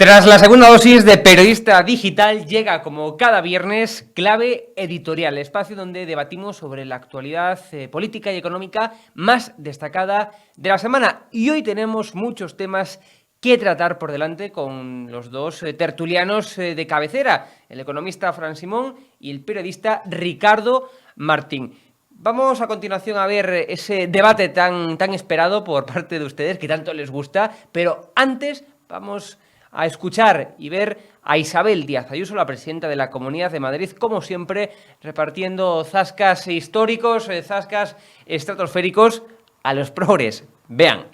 Tras la segunda dosis de Periodista Digital, llega como cada viernes Clave Editorial, espacio donde debatimos sobre la actualidad política y económica más destacada de la semana. Y hoy tenemos muchos temas que tratar por delante con los dos tertulianos de cabecera, el economista Fran Simón y el periodista Ricardo Martín. Vamos a continuación a ver ese debate tan esperado por parte de ustedes, que tanto les gusta, pero antes vamos a escuchar y ver a Isabel Díaz Ayuso, la presidenta de la Comunidad de Madrid, como siempre, repartiendo zascas históricos, zascas estratosféricos a los progres. Vean.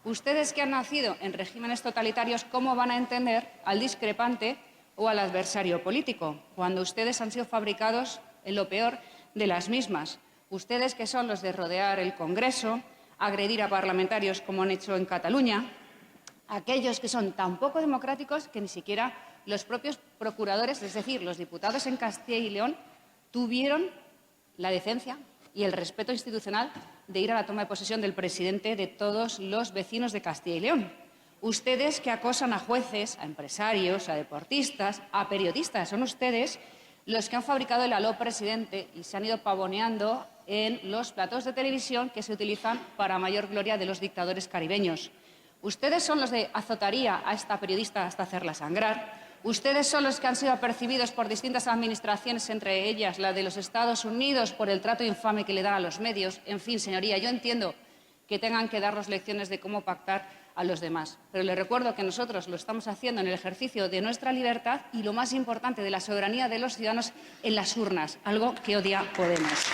Ustedes que han nacido en regímenes totalitarios, ¿cómo van a entender al discrepante o al adversario político, cuando ustedes han sido fabricados en lo peor de las mismas? Ustedes que son los de rodear el Congreso, agredir a parlamentarios como han hecho en Cataluña, aquellos que son tan poco democráticos que ni siquiera los propios procuradores, es decir, los diputados en Castilla y León, tuvieron la decencia y el respeto institucional de ir a la toma de posesión del presidente de todos los vecinos de Castilla y León. Ustedes que acosan a jueces, a empresarios, a deportistas, a periodistas, son ustedes los que han fabricado el aló presidente y se han ido pavoneando en los platos de televisión que se utilizan para mayor gloria de los dictadores caribeños. Ustedes son los de azotaría a esta periodista hasta hacerla sangrar. Ustedes son los que han sido apercibidos por distintas administraciones, entre ellas la de los Estados Unidos, por el trato infame que le dan a los medios. En fin, señoría, yo entiendo que tengan que darnos lecciones de cómo pactar a los demás. Pero les recuerdo que nosotros lo estamos haciendo en el ejercicio de nuestra libertad y, lo más importante, de la soberanía de los ciudadanos en las urnas, algo que odia Podemos.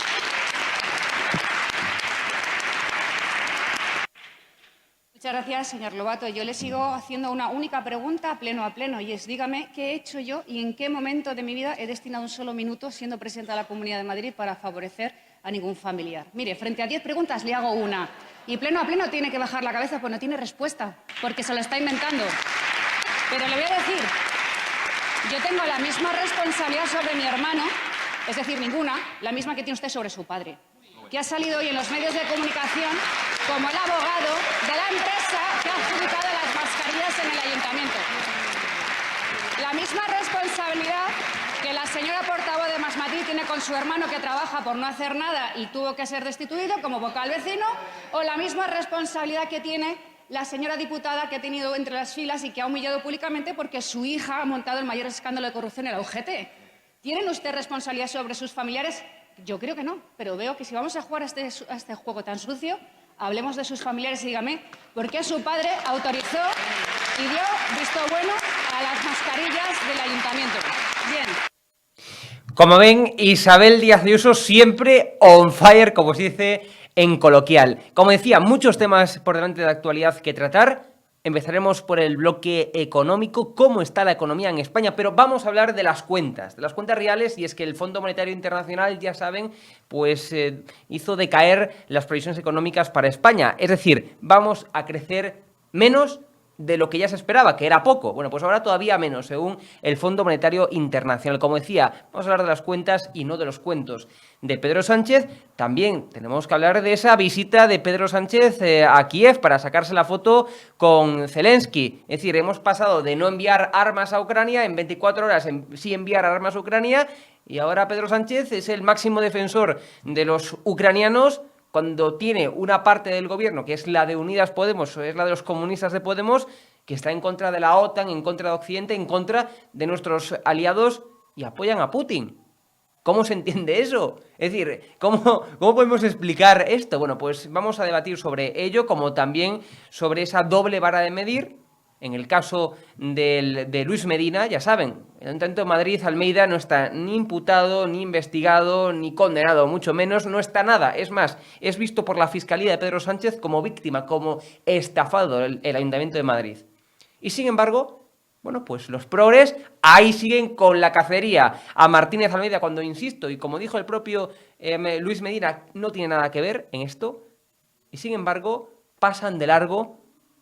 Muchas gracias, señor Lobato. Yo le sigo haciendo una única pregunta pleno a pleno, y es: dígame qué he hecho yo y en qué momento de mi vida he destinado un solo minuto, siendo presidenta de la Comunidad de Madrid, para favorecer a ningún familiar. Mire, frente a 10 preguntas le hago una. Y pleno a pleno tiene que bajar la cabeza, pues no tiene respuesta, porque se lo está inventando. Pero le voy a decir, yo tengo la misma responsabilidad sobre mi hermano, es decir, ninguna, la misma que tiene usted sobre su padre, que ha salido hoy en los medios de comunicación como el abogado de la empresa que ha adjudicado las mascarillas en el ayuntamiento. La misma responsabilidad que la señora portavoz de Más Madrid tiene con su hermano, que trabaja por no hacer nada y tuvo que ser destituido como vocal vecino, o la misma responsabilidad que tiene la señora diputada, que ha tenido entre las filas y que ha humillado públicamente porque su hija ha montado el mayor escándalo de corrupción en la UGT. ¿Tienen usted responsabilidad sobre sus familiares? Yo creo que no, pero veo que si vamos a jugar a este juego tan sucio, hablemos de sus familiares y dígame por qué su padre autorizó y dio visto bueno a las mascarillas del ayuntamiento. Bien. Como ven, Isabel Díaz Ayuso siempre on fire, como se dice en coloquial. Como decía, muchos temas por delante de actualidad que tratar. Empezaremos por el bloque económico, cómo está la economía en España, pero vamos a hablar de las cuentas reales, y es que el Fondo Monetario Internacional, ya saben, pues hizo decaer las previsiones económicas para España. Es decir, vamos a crecer menos de lo que ya se esperaba, que era poco. Bueno, pues ahora todavía menos, según el Fondo Monetario Internacional. Como decía, vamos a hablar de las cuentas y no de los cuentos de Pedro Sánchez. También tenemos que hablar de esa visita de Pedro Sánchez a Kiev para sacarse la foto con Zelensky. Es decir, hemos pasado de no enviar armas a Ucrania en 24 horas, sí enviar armas a Ucrania, y ahora Pedro Sánchez es el máximo defensor de los ucranianos, cuando tiene una parte del gobierno, que es la de Unidas Podemos, o es la de los comunistas de Podemos, que está en contra de la OTAN, en contra de Occidente, en contra de nuestros aliados, y apoyan a Putin. ¿Cómo se entiende eso? Es decir, ¿cómo podemos explicar esto? Bueno, pues vamos a debatir sobre ello, como también sobre esa doble vara de medir. En el caso de Luis Medina, ya saben, el Ayuntamiento de Madrid, Almeida, no está ni imputado, ni investigado, ni condenado, mucho menos, no está nada. Es más, es visto por la Fiscalía de Pedro Sánchez como víctima, como estafado el Ayuntamiento de Madrid. Y sin embargo, bueno, pues los progres ahí siguen con la cacería a Martínez Almeida, cuando, insisto, y como dijo el propio Luis Medina, no tiene nada que ver en esto. Y sin embargo, pasan de largo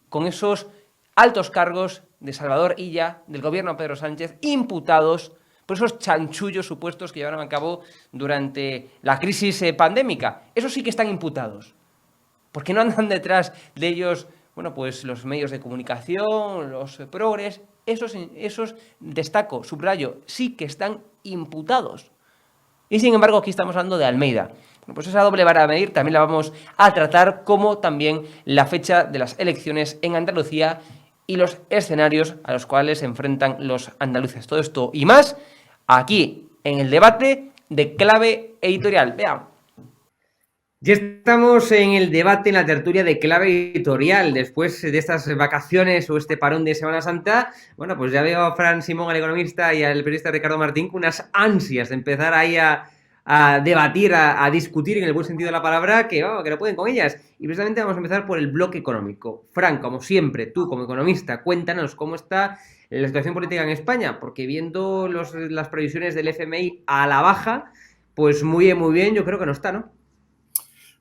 con esos altos cargos de Salvador Illa, del gobierno de Pedro Sánchez, imputados por esos chanchullos supuestos que llevaron a cabo durante la crisis pandémica. Esos sí que están imputados. ¿Por qué no andan detrás de ellos, bueno, pues los medios de comunicación, los progres? esos destaco, subrayo, sí que están imputados. Y sin embargo, aquí estamos hablando de Almeida. Bueno, pues esa doble vara a medir también la vamos a tratar, como también la fecha de las elecciones en Andalucía y los escenarios a los cuales se enfrentan los andaluces. Todo esto y más aquí en el debate de Clave Editorial. Veamos. Ya estamos en el debate, en la tertulia de Clave Editorial. Después de estas vacaciones o este parón de Semana Santa, bueno, pues ya veo a Fran Simón, el economista, y al periodista Ricardo Martín con unas ansias de empezar ahí a debatir, a discutir en el buen sentido de la palabra, que no pueden con ellas. Y precisamente vamos a empezar por el bloque económico. Fran, como siempre, tú como economista, cuéntanos cómo está la situación política en España, porque viendo las previsiones del FMI a la baja, pues muy bien, yo creo que no está, ¿no?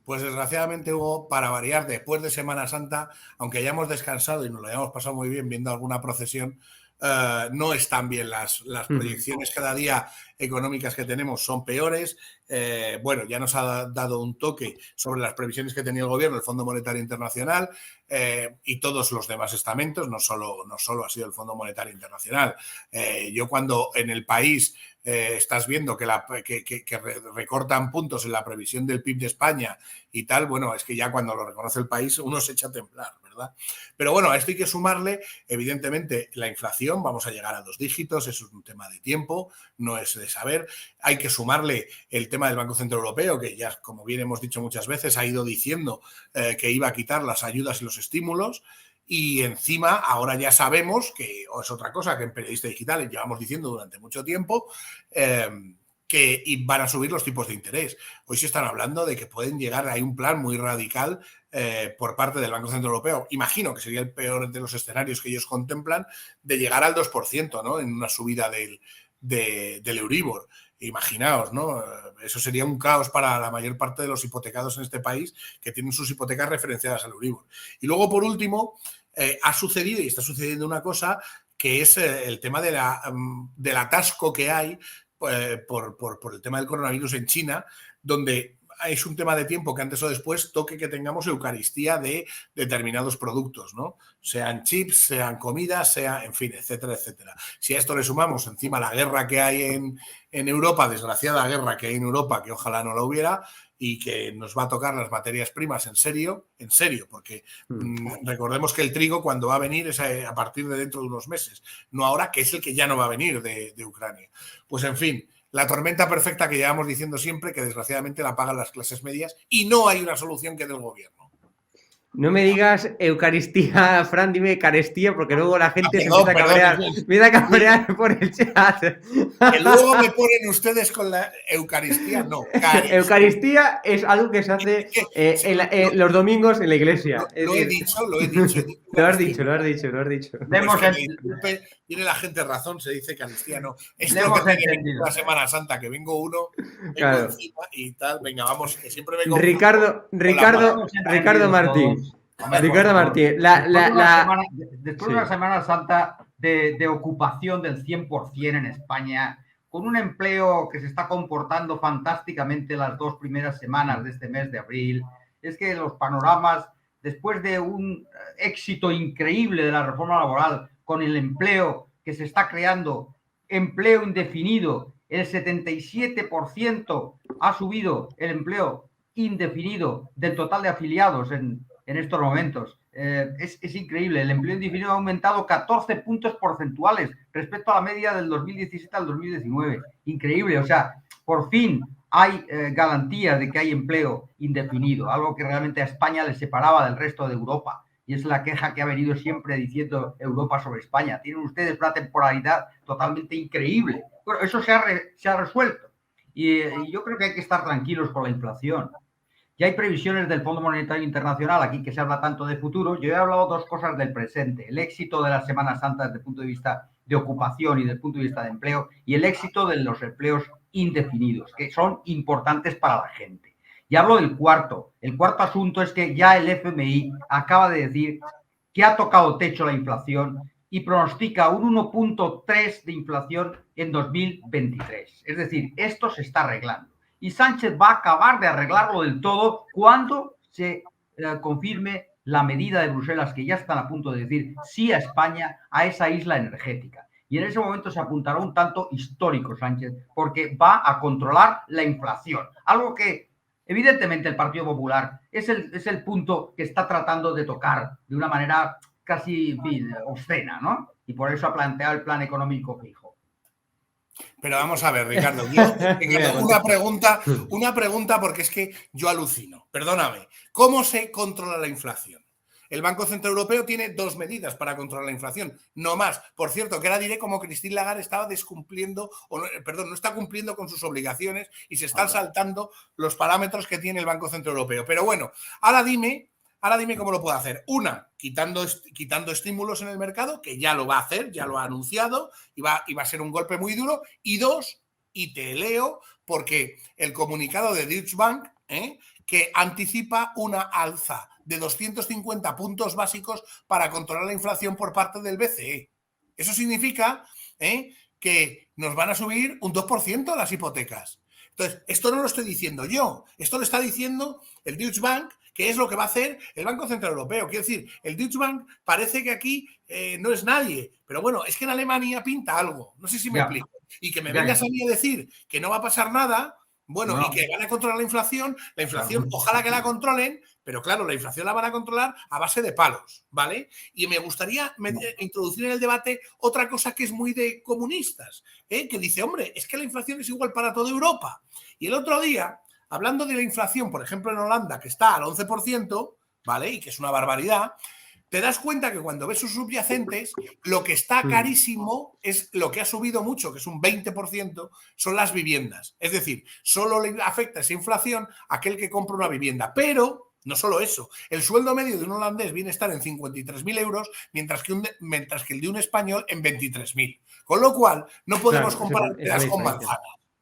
Pues desgraciadamente, Hugo, para variar, después de Semana Santa, aunque hayamos descansado y nos lo hayamos pasado muy bien viendo alguna procesión, no están bien las proyecciones cada día económicas que tenemos, son peores. Bueno, ya nos ha dado un toque sobre las previsiones que tenía el gobierno, el Fondo Monetario Internacional y todos los demás estamentos, no solo ha sido el Fondo Monetario Internacional. Yo cuando en El País estás viendo que recortan puntos en la previsión del PIB de España y tal, bueno, es que ya cuando lo reconoce el país uno se echa a temblar, ¿verdad? Pero bueno, a esto hay que sumarle, evidentemente, la inflación, vamos a llegar a 2 dígitos, eso es un tema de tiempo, no es de saber. Hay que sumarle el tema del Banco Central Europeo, que ya, como bien hemos dicho muchas veces, ha ido diciendo que iba a quitar las ayudas y los estímulos. Y encima, ahora ya sabemos que, o es otra cosa que en Periodistas Digitales llevamos diciendo durante mucho tiempo, que van a subir los tipos de interés. Hoy se están hablando de que pueden llegar, hay un plan muy radical por parte del Banco Central Europeo. Imagino que sería el peor de los escenarios que ellos contemplan, de llegar al 2%, ¿no? En una subida del Euribor. Imaginaos, ¿no? Eso sería un caos para la mayor parte de los hipotecados en este país que tienen sus hipotecas referenciadas al Euribor. Y luego, por último, ha sucedido y está sucediendo una cosa que es el tema del atasco que hay por el tema del coronavirus en China, donde es un tema de tiempo que antes o después toque que tengamos eucaristía de determinados productos, ¿no? Sean chips, sean comidas, en fin, etcétera, etcétera. Si a esto le sumamos encima la guerra que hay en Europa, desgraciada guerra que hay en Europa, que ojalá no la hubiera, y que nos va a tocar las materias primas en serio, porque recordemos que el trigo cuando va a venir es a partir de dentro de unos meses, no ahora, que es el que ya no va a venir de Ucrania. Pues en fin, la tormenta perfecta que llevamos diciendo siempre, que desgraciadamente la pagan las clases medias y no hay una solución que dé el gobierno. No me digas Eucaristía, Fran, dime Carestía, porque luego la gente se empieza a cabrear. Empieza a cabrear por el chat. Que luego me ponen ustedes con la Eucaristía, no. Carestía. Eucaristía es algo que se hace los domingos en la iglesia. Lo he dicho. Lo has dicho. Pues tiene la gente razón, se dice Carestía, no. Esto es lo que tiene la Semana Santa, que vengo claro. encima y tal. Venga, vamos, que siempre vengo. Ricardo Martín. Ricardo Martín, después de una Semana Santa de ocupación del 100% en España, con un empleo que se está comportando fantásticamente las 2 primeras semanas de este mes de abril, es que los panoramas, después de un éxito increíble de la reforma laboral, con el empleo que se está creando, empleo indefinido, el 77% ha subido el empleo indefinido del total de afiliados en estos momentos. Es increíble. El empleo indefinido ha aumentado 14 puntos porcentuales respecto a la media del 2017 al 2019. Increíble. O sea, por fin hay garantías de que hay empleo indefinido, algo que realmente a España le separaba del resto de Europa. Y es la queja que ha venido siempre diciendo Europa sobre España. Tienen ustedes una temporalidad totalmente increíble. Bueno, eso se ha resuelto. Y yo creo que hay que estar tranquilos con la inflación. Ya hay previsiones del Fondo Monetario Internacional, aquí que se habla tanto de futuro. Yo he hablado 2 cosas del presente. El éxito de la Semana Santa desde el punto de vista de ocupación y desde el punto de vista de empleo, y el éxito de los empleos indefinidos, que son importantes para la gente. Y hablo del cuarto. El cuarto asunto es que ya el FMI acaba de decir que ha tocado techo la inflación y pronostica un 1.3 de inflación en 2023. Es decir, esto se está arreglando. Y Sánchez va a acabar de arreglarlo del todo cuando se confirme la medida de Bruselas que ya están a punto de decir sí a España, a esa isla energética. Y en ese momento se apuntará un tanto histórico Sánchez, porque va a controlar la inflación. Algo que, evidentemente, el Partido Popular es el punto que está tratando de tocar de una manera casi, en fin, obscena, ¿no? Y por eso ha planteado el plan económico fijo. Pero vamos a ver, Ricardo, una pregunta porque es que yo alucino. Perdóname, ¿cómo se controla la inflación? El Banco Central Europeo tiene 2 medidas para controlar la inflación, no más. Por cierto, que ahora diré como Christine Lagarde estaba descumpliendo, no está cumpliendo con sus obligaciones y se están saltando los parámetros que tiene el Banco Central Europeo. Pero bueno, ahora dime cómo lo puedo hacer. Una, quitando estímulos en el mercado, que ya lo va a hacer, ya lo ha anunciado, y va a ser un golpe muy duro. Y 2, y te leo, porque el comunicado de Deutsche Bank, que anticipa una alza de 250 puntos básicos para controlar la inflación por parte del BCE. Eso significa que nos van a subir un 2% las hipotecas. Entonces, esto no lo estoy diciendo yo, esto lo está diciendo el Deutsche Bank, que es lo que va a hacer el Banco Central Europeo. Quiero decir, el Deutsche Bank parece que aquí no es nadie, pero bueno, es que en Alemania pinta algo, no sé si me explico. Y que me vengas a mí a decir que no va a pasar nada, bueno, y que van a controlar la inflación, ojalá que la controlen, pero claro, la inflación la van a controlar a base de palos, ¿vale? Y me gustaría introducir en el debate otra cosa que es muy de comunistas, que dice, hombre, es que la inflación es igual para toda Europa. Y el otro día, hablando de la inflación, por ejemplo, en Holanda, que está al 11%, ¿vale? Y que es una barbaridad, te das cuenta que cuando ves sus subyacentes, lo que está carísimo es lo que ha subido mucho, que es un 20%, son las viviendas. Es decir, solo le afecta esa inflación a aquel que compra una vivienda. Pero no solo eso, el sueldo medio de un holandés viene a estar en 53.000 euros, mientras que el de un español en 23.000. Con lo cual, no podemos comparar peras con manzanas,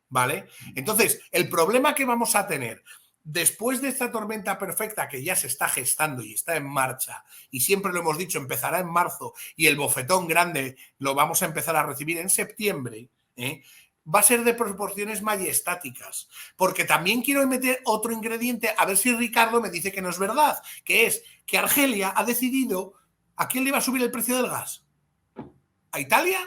¿vale? Entonces, el problema que vamos a tener después de esta tormenta perfecta que ya se está gestando y está en marcha, y siempre lo hemos dicho, empezará en marzo y el bofetón grande lo vamos a empezar a recibir en septiembre, va a ser de proporciones majestáticas. Porque también quiero meter otro ingrediente, a ver si Ricardo me dice que no es verdad, que es que Argelia ha decidido a quién le va a subir el precio del gas. ¿A Italia?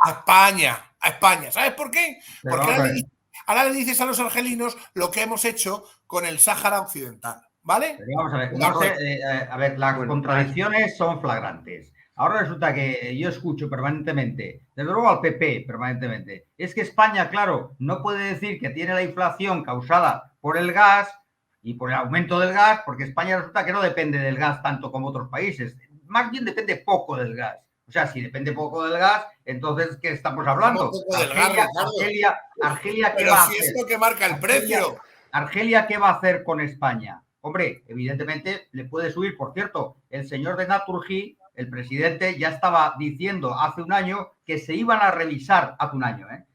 A España. ¿Sabes por qué? Porque ahora le dices a los argelinos lo que hemos hecho con el Sáhara Occidental, ¿vale? Pero vamos a ver, las contradicciones son flagrantes. Ahora resulta que yo escucho permanentemente, desde luego al PP permanentemente, es que España, claro, no puede decir que tiene la inflación causada por el gas y por el aumento del gas, porque España resulta que no depende del gas tanto como otros países, más bien depende poco del gas. O sea, si depende poco del gas, entonces, ¿qué estamos hablando? Argelia, ¿qué va a hacer? Es lo que marca el precio. Argelia, ¿qué va a hacer con España? Hombre, evidentemente le puede subir. Por cierto, el señor de Naturgy, el presidente, ya estaba diciendo hace un año que se iban a revisar,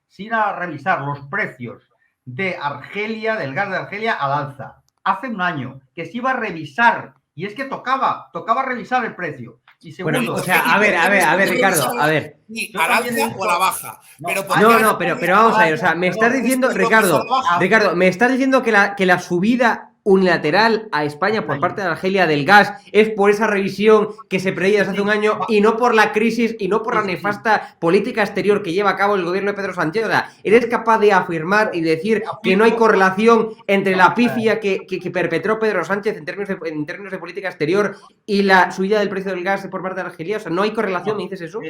se iban a revisar los precios de Argelia, del gas de Argelia al alza. Hace un año que se iba a revisar, y es que tocaba revisar el precio. Y segundo, bueno, o sea, a ver, Ricardo, a ver. ¿A la alza o a la baja? Pero vamos a ver, o sea, me estás diciendo, Ricardo, me estás diciendo que la subida unilateral a España por parte de Argelia del gas es por esa revisión que se preveía desde hace un año y no por la crisis y no por la nefasta política exterior que lleva a cabo el gobierno de Pedro Sánchez. O sea, ¿eres capaz de afirmar y decir que no hay correlación entre la pifia que perpetró Pedro Sánchez en términos de política exterior y la subida del precio del gas por parte de Argelia? O sea, ¿no hay correlación? ¿Me dices eso?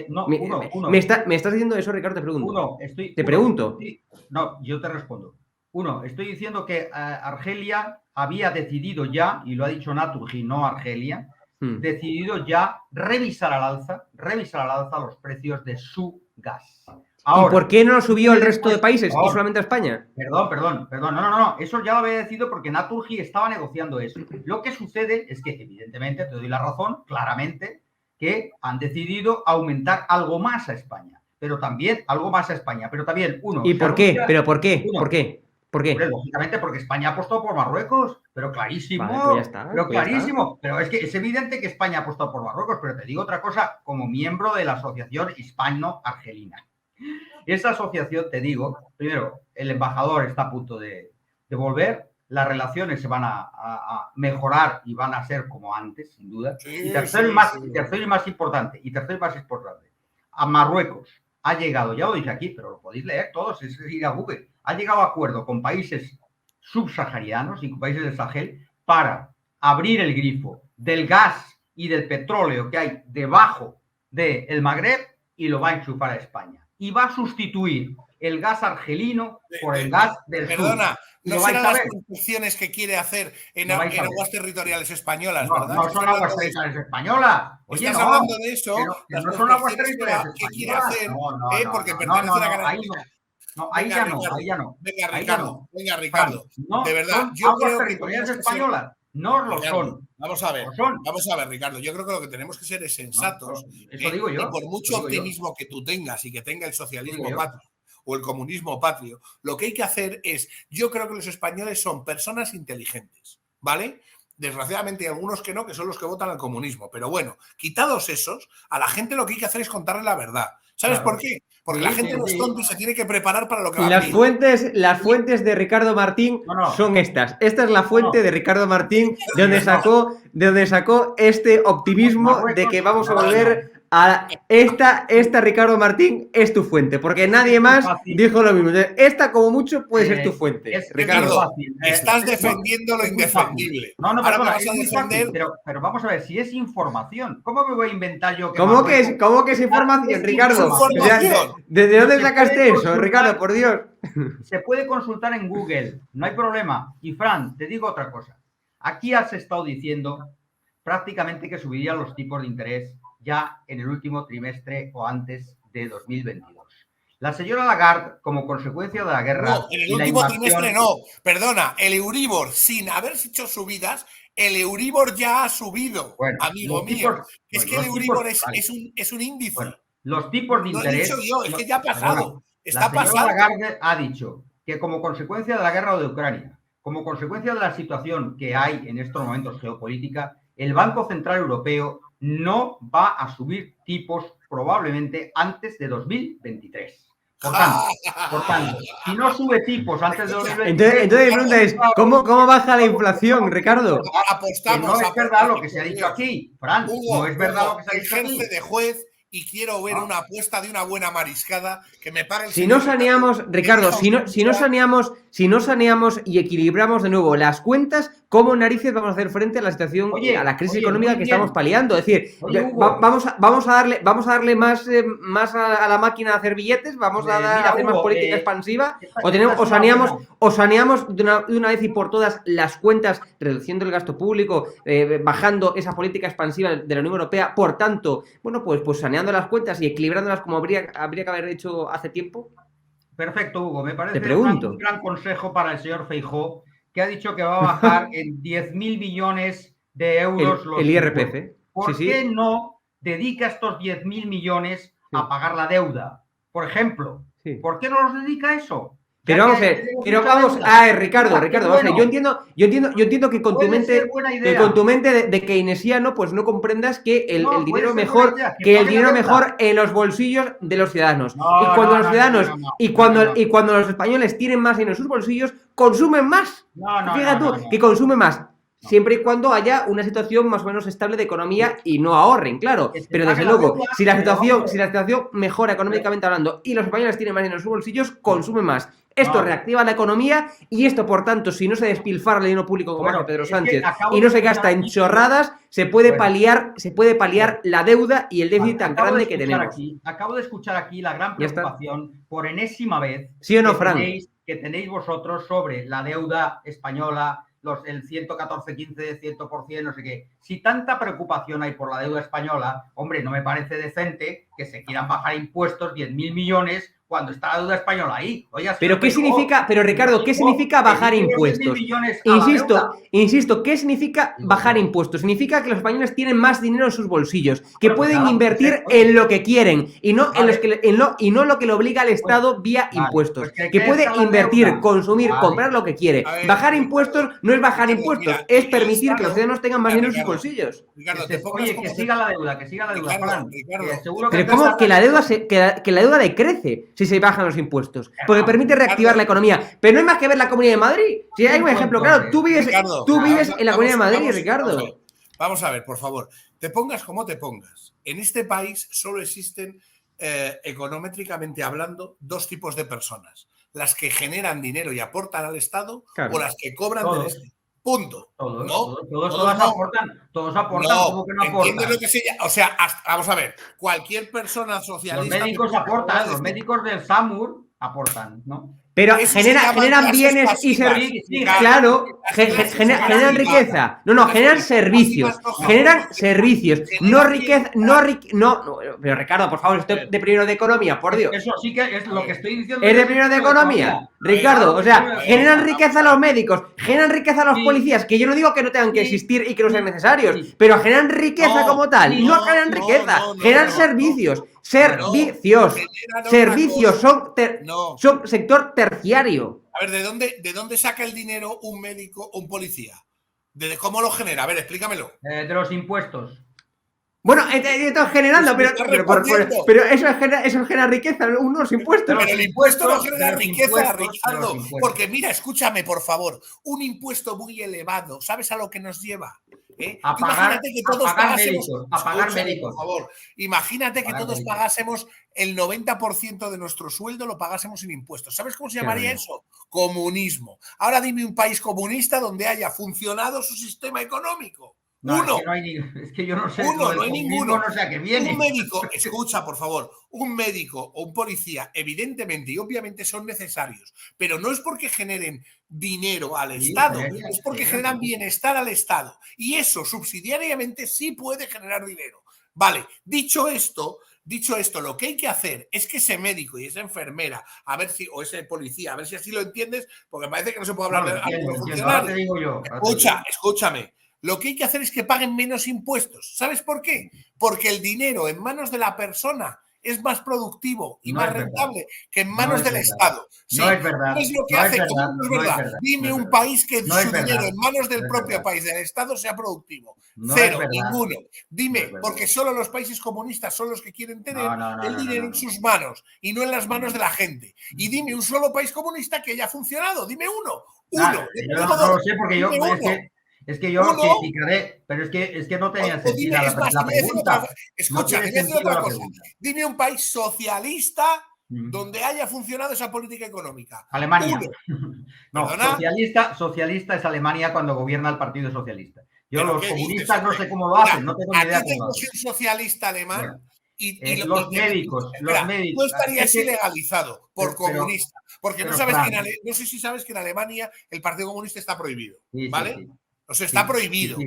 ¿Me estás diciendo eso, Ricardo? Te pregunto. No, yo te respondo. Estoy diciendo que Argelia había decidido ya, y lo ha dicho Naturgy, no Argelia, decidido ya revisar al alza los precios de su gas. Ahora, ¿y por qué no lo subió el resto de países y solamente a España? Perdón. No. Eso ya lo había decidido porque Naturgy estaba negociando eso. Lo que sucede es que, evidentemente, te doy la razón, claramente, que han decidido aumentar algo más a España. Pero también, ¿Y por qué? ¿Pero por qué? ¿Por qué? ¿Por qué? Hombre, lógicamente porque España apostó por Marruecos, pero clarísimo. Vale, pues ya está, clarísimo. Pero es que es evidente que España ha apostado por Marruecos, pero te digo otra cosa, como miembro de la Asociación Hispano-Argelina. Esa asociación, te digo, primero, el embajador está a punto de volver, las relaciones se van a mejorar y van a ser como antes, sin duda. Sí, Y tercero y más importante, a Marruecos ha llegado, ya lo dije aquí, pero lo podéis leer todos, es ir a Google, ha llegado a acuerdo con países subsaharianos y con países del Sahel para abrir el grifo del gas y del petróleo que hay debajo del Magreb y lo va a enchufar a España. Y va a sustituir el gas argelino por el gas del sur. Perdona, no serán las construcciones que quiere hacer en aguas territoriales españolas, ¿verdad? No son aguas territoriales españolas. Oye, ¿estás hablando de eso? No son aguas territoriales españolas. ¿Qué quiere hacer? Porque pertenece a la Canarias. No, ahí ya no. Venga, Ricardo. No, de verdad, yo aguas territoriales españolas. No lo son. Vamos a ver, Ricardo. Yo creo que lo que tenemos que ser es sensatos. Eso digo yo. Y por mucho optimismo que tú tengas y que tenga el socialismo patrio o el comunismo patrio, lo que hay que hacer es, yo creo que los españoles son personas inteligentes, ¿vale? Desgraciadamente hay algunos que no, que son los que votan al comunismo. Pero bueno, quitados esos, a la gente lo que hay que hacer es contarle la verdad. ¿Sabes por qué? Porque la gente no es tonta y se tiene que preparar para lo que va a venir. Las fuentes de Ricardo Martín son estas. Esta es la fuente de Ricardo Martín, de donde sacó este optimismo de que vamos a volver a esta Ricardo Martín es tu fuente, porque nadie más dijo lo mismo. Esta, como mucho, puede ser tu fuente. Ricardo, estás defendiendo lo indefendible. No, ahora me vas a defender. Pero vamos a ver, si es información, ¿cómo me voy a inventar yo? ¿Cómo que es información, Ricardo? ¿De dónde sacaste eso, Ricardo? Por Dios. Se puede consultar en Google, no hay problema. Y Fran, te digo otra cosa. Aquí has estado diciendo prácticamente que subirían los tipos de interés ya en el último trimestre o antes de 2022. La señora Lagarde, como consecuencia de la guerra... No, en el último trimestre no. Perdona, el Euribor, sin haber hecho subidas, el Euribor ya ha subido, amigo mío. Es que el Euribor es un índice. Bueno, los tipos de interés... Lo he dicho yo, es que ya ha pasado. La señora Lagarde ha dicho que como consecuencia de la guerra de Ucrania, como consecuencia de la situación que hay en estos momentos geopolítica, el Banco Central Europeo no va a subir tipos probablemente antes de 2023. Por tanto, si no sube tipos antes de 2023... Entonces la pregunta es, ¿cómo baja la inflación, Ricardo? Apostamos. No es verdad lo que se ha dicho aquí, Fran. No es verdad lo que se ha dicho aquí. De juez y quiero ver una apuesta de una buena mariscada que me pague el Si no saneamos, Ricardo, si no saneamos y equilibramos de nuevo las cuentas, ¿cómo narices vamos a hacer frente a la situación, a la crisis económica que estamos paliando? Es decir, vamos a darle más a la máquina de hacer billetes, vamos a hacer más política expansiva, o saneamos de una vez y por todas las cuentas, reduciendo el gasto público, bajando esa política expansiva de la Unión Europea. Por tanto, bueno, pues saneando las cuentas y equilibrándolas como habría que haber hecho hace tiempo. Perfecto, Hugo. Me parece un gran consejo para el señor Feijóo, que ha dicho que va a bajar en 10.000 millones de euros el IRPF. ¿Por qué no dedica estos 10.000 millones a pagar la deuda? Por ejemplo, ¿por qué no los dedica a eso? Pero vamos a ver, Ricardo, vamos a ver, yo entiendo que con tu mente de keynesiano, pues no comprendas que el dinero mejor, en los bolsillos de los ciudadanos. Y cuando los españoles tienen más dinero en sus bolsillos, consumen más. Fíjate que consumen más. Siempre y cuando haya una situación más o menos estable de economía y no ahorren, claro. Pero desde luego, si la situación mejora económicamente hablando y los españoles tienen más dinero en sus bolsillos, consumen más. Esto reactiva la economía y esto, por tanto, si no se despilfarra el dinero público como hace Pedro Sánchez y no se gasta en chorradas, se puede paliar la deuda y el déficit tan grande que tenemos. Acabo de escuchar aquí la gran preocupación por enésima vez ¿sí o no, Fran? Que tenéis vosotros sobre la deuda española, el 114,15, 100%, no sé qué. Si tanta preocupación hay por la deuda española, hombre, no me parece decente que se quieran bajar impuestos 10.000 millones cuando está la deuda española ahí. Oiga, pero Ricardo, ¿qué significa bajar impuestos? Insisto, ¿qué significa bajar impuestos? Significa que los españoles tienen más dinero en sus bolsillos, que pueden invertir en lo que quieren y no en lo que le obliga al Estado vía impuestos. Que puede invertir, consumir, comprar lo que quiere. Bajar impuestos no es bajar impuestos, es permitir que los ciudadanos tengan más dinero en sus bolsillos. Oye, que siga la deuda, Fran. Pero que, como que la deuda decrece si se bajan los impuestos, porque permite reactivar la economía. Pero no hay más que ver la Comunidad de Madrid. Si hay un ejemplo, claro, tú vives en la Comunidad de Madrid, Ricardo. Vamos a ver, por favor, te pongas como te pongas. En este país solo existen, econométricamente hablando, dos tipos de personas. Las que generan dinero y aportan al Estado, claro, o las que cobran del Estado. Punto. Todos aportan, ¿cómo que no aportan? Lo que o sea, vamos a ver, cualquier persona socialista... Los médicos aportan, los médicos del SAMUR aportan, ¿no? Pero generan bienes y servicios. Claro, generan riqueza. No, generan servicios. Generan servicios. No riqueza. No. Pero Ricardo, por favor, estoy de primero de economía, por Dios. Eso sí que es lo que estoy diciendo. Es de primero de economía, Ricardo. O sea, generan riqueza a los médicos, generan riqueza a los policías, que yo no digo que no tengan que existir y que no sean necesarios, pero generan riqueza como tal. No generan riqueza, generan servicios. Servicios son sector terciario. A ver, ¿de dónde saca el dinero un médico o un policía? ¿Cómo lo genera? A ver, explícamelo. De los impuestos. Bueno, estás generando, pero eso genera riqueza, unos impuestos. Pero el impuesto no genera riqueza, Ricardo. Porque mira, escúchame, por favor, un impuesto muy elevado, ¿sabes a lo que nos lleva? A pagar médicos. Por favor, imagínate que todos pagásemos el 90% de nuestro sueldo, lo pagásemos sin impuestos. ¿Sabes cómo se llamaría eso? Comunismo. Ahora dime un país comunista donde haya funcionado su sistema económico. No, uno. Es que yo no sé. No hay ninguno. No sé a qué viene. Un médico, escucha, por favor, un médico o un policía, evidentemente y obviamente son necesarios, pero no es porque generen dinero al Estado, es porque generan bienestar al Estado. Y eso, subsidiariamente, sí puede generar dinero. Vale, dicho esto, lo que hay que hacer es que ese médico y esa enfermera, o ese policía, a ver si así lo entiendes, porque parece que no se puede hablar de algo funcionario. Escúchame. Lo que hay que hacer es que paguen menos impuestos. ¿Sabes por qué? Porque el dinero en manos de la persona es más productivo y más rentable que en manos del Estado. Sí, no es verdad. Es lo que hace. No es verdad. Dime un país que su dinero en manos del propio país, del Estado, sea productivo. Cero, ninguno. Dime, porque solo los países comunistas son los que quieren tener el dinero en sus manos y no en las manos de la gente. Y dime un solo país comunista que haya funcionado. Dime uno. Uno. Yo no lo sé porque yo... Es que yo criticaré, pero es que no tenía sentido la pregunta. Escucha, dime otra cosa. Dime un país socialista donde haya funcionado esa política económica. Alemania. No, socialista es Alemania cuando gobierna el Partido Socialista. Yo los comunistas no sé cómo lo hacen, no tengo ni idea cómo lo hacen. Un socialista alemán y los médicos. No estarías ilegalizado por comunista. Porque no sé si sabes que en Alemania el Partido Comunista está prohibido, ¿vale? Sí. O sea, está prohibido.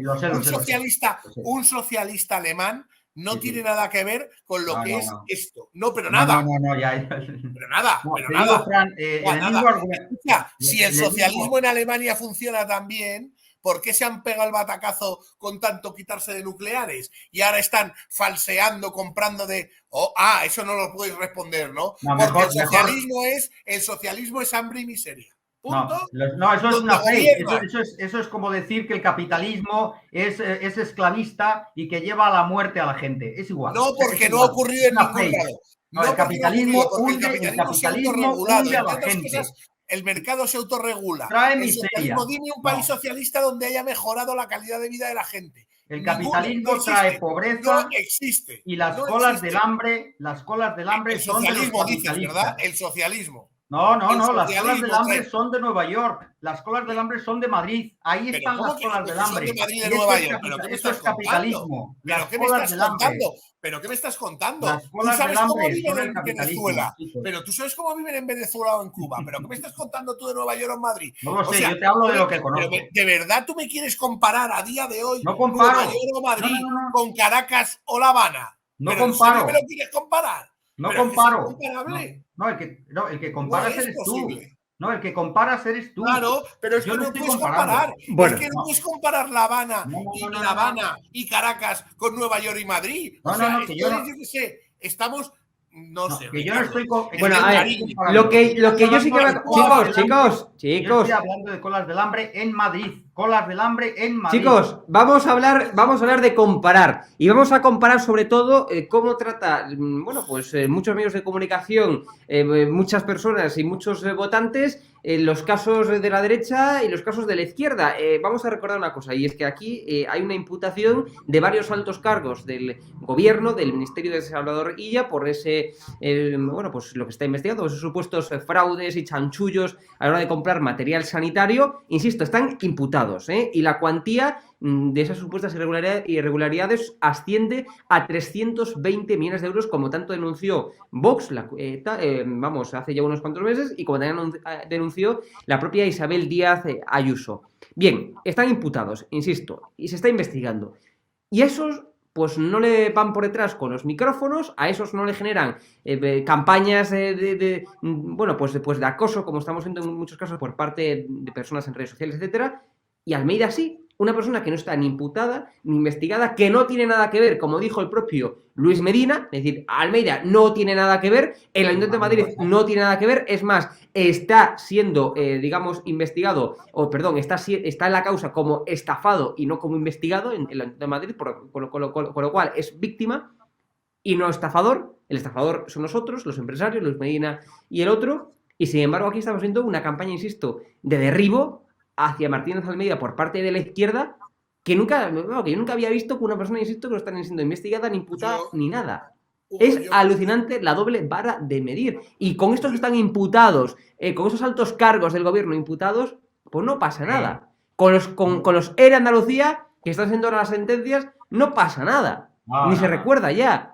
Un socialista alemán no tiene nada que ver con lo que es esto. No, pero nada. Pero nada. Si el socialismo en Alemania funciona tan bien, ¿por qué se han pegado el batacazo con tanto quitarse de nucleares? Y ahora están falseando, comprando de... eso no lo podéis responder, ¿no? Porque el socialismo es hambre y miseria. No, eso es una fake. Eso es como decir que el capitalismo es esclavista y que lleva a la muerte a la gente. Es igual. No, porque no ha ocurrido en ningún lado. No, el capitalismo hunde a la gente. El mercado se autorregula. Trae miseria. Dime un país socialista donde haya mejorado la calidad de vida de la gente. El capitalismo trae pobreza. No existe. Y las colas del hambre son de los capitalistas. ¿Verdad? El socialismo. No, las colas del hambre son de Nueva York, las colas del hambre son de Madrid, ahí están las colas del hambre. Esto es capitalismo. ¿Pero qué me estás contando? Las colas del hambre son el Venezuela. Pero tú sabes cómo viven en Venezuela o en Cuba. ¿Pero qué me estás contando tú de Nueva York o en Madrid? No lo sé, yo te hablo de lo que conozco. ¿De verdad tú me quieres comparar a día de hoy Nueva York o Madrid con Caracas o La Habana? No comparo. ¿Me lo quieres comparar? No comparo. El que comparas no eres tú. No, el que comparas eres tú. Claro, pero es que no puedes comparar. Es que no puedes comparar La Habana y Caracas con Nueva York y Madrid. Yo no sé. Estamos... No sé. Que yo no estoy... Bueno, a ver, lo que yo sí que... Chicos, Yo Chicos, estoy hablando de colas del hambre en Madrid. Colas del hambre en Madrid. chicos, vamos a hablar de comparar. Y vamos a comparar sobre todo cómo trata, bueno, pues muchos medios de comunicación, muchas personas y muchos votantes, los casos de la derecha y los casos de la izquierda. Vamos a recordar una cosa, y es que aquí hay una imputación de varios altos cargos del gobierno, del Ministerio de Salvador Illa, por ese, bueno, pues lo que está investigado, esos supuestos fraudes y chanchullos a la hora de comprar material sanitario. Insisto, están imputados, y la cuantía de esas supuestas irregularidades asciende a 320 millones de euros, como tanto denunció Vox, vamos, hace ya unos cuantos meses, y como también denunció la propia Isabel Díaz Ayuso. Bien, están imputados, insisto, y se está investigando. Y esos, pues no le van por detrás con los micrófonos, a esos no le generan campañas bueno, pues de acoso, como estamos viendo en muchos casos por parte de personas en redes sociales, etcétera. Y Almeida sí, una persona que no está ni imputada ni investigada, que no tiene nada que ver, como dijo el propio Luis Medina, es decir, Almeida no tiene nada que ver, el Ayuntamiento de Madrid no tiene nada que ver, es más, está siendo, digamos, investigado, o perdón, está en la causa como estafado y no como investigado en el Ayuntamiento de Madrid, con lo cual es víctima y no estafador. El estafador son nosotros, los empresarios, Luis Medina y el otro, y sin embargo aquí estamos viendo una campaña, insisto, de derribo hacia Martínez Almeida por parte de la izquierda, que yo nunca había visto que una persona, insisto, que no está ni siendo investigada, ni imputada, ni nada. Es alucinante la doble vara de medir. Y con estos que están imputados, con esos altos cargos del gobierno imputados, pues no pasa nada. Con los ERE Andalucía, que están siendo ahora las sentencias, no pasa nada. Ni se recuerda ya.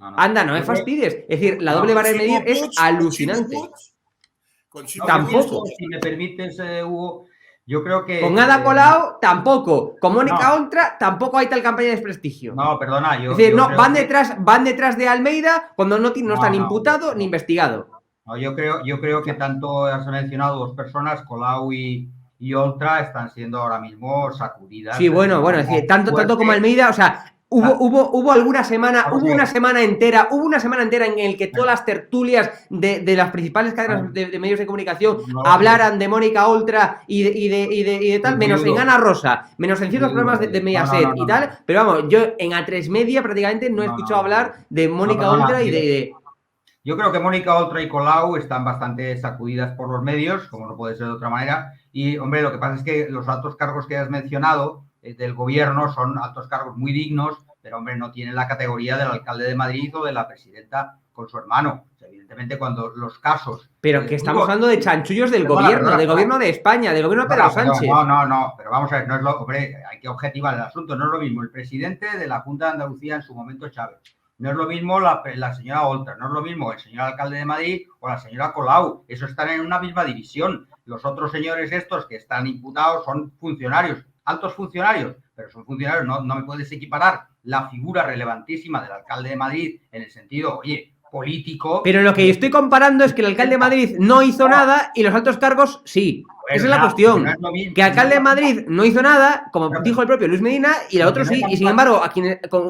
Anda, no me fastidies. Es decir, la doble vara de medir es alucinante. Tampoco. Si me permites, Hugo, yo creo que... Con Ada Colau, tampoco. Con Mónica Oltra, tampoco hay tal campaña de desprestigio. No, perdona, es decir, no, van detrás de Almeida cuando no están imputados ni investigados. No, yo creo que tanto has mencionado dos personas, Colau y Oltra, están siendo ahora mismo sacudidas. Sí, bueno, es decir, tanto como Almeida, o sea, hubo una semana entera en el que todas las tertulias de las principales cadenas de medios de comunicación hablaran de Mónica Oltra y de tal, menos en Ana Rosa, menos en ciertos programas de Mediaset y tal, pero vamos, yo en A3 Media prácticamente no he escuchado hablar de Mónica Oltra y de... Yo creo que Mónica Oltra y Colau están bastante sacudidas por los medios, como no puede ser de otra manera, y hombre, lo que pasa es que los altos cargos que has mencionado del gobierno son altos cargos muy dignos, pero hombre, no tienen la categoría del alcalde de Madrid o de la presidenta con su hermano. O sea, evidentemente, cuando los casos... Pero que estamos hablando de chanchullos del gobierno, del gobierno de España, del gobierno de Pedro Sánchez. No, pero vamos a ver, no es hombre, hay que objetivar el asunto, no es lo mismo el presidente de la Junta de Andalucía en su momento, Chávez. No es lo mismo la señora Oltra, no es lo mismo el señor alcalde de Madrid o la señora Colau. Eso están en una misma división. Los otros señores estos que están imputados son funcionarios, altos funcionarios, pero son funcionarios, no me puedes equiparar la figura relevantísima del alcalde de Madrid en el sentido, oye, político. Pero lo que estoy comparando es que el alcalde de Madrid no hizo nada y los altos cargos sí. Esa es la cuestión. Que el alcalde de Madrid no hizo nada, como dijo el propio Luis Medina, y el otro sí. Y sin embargo,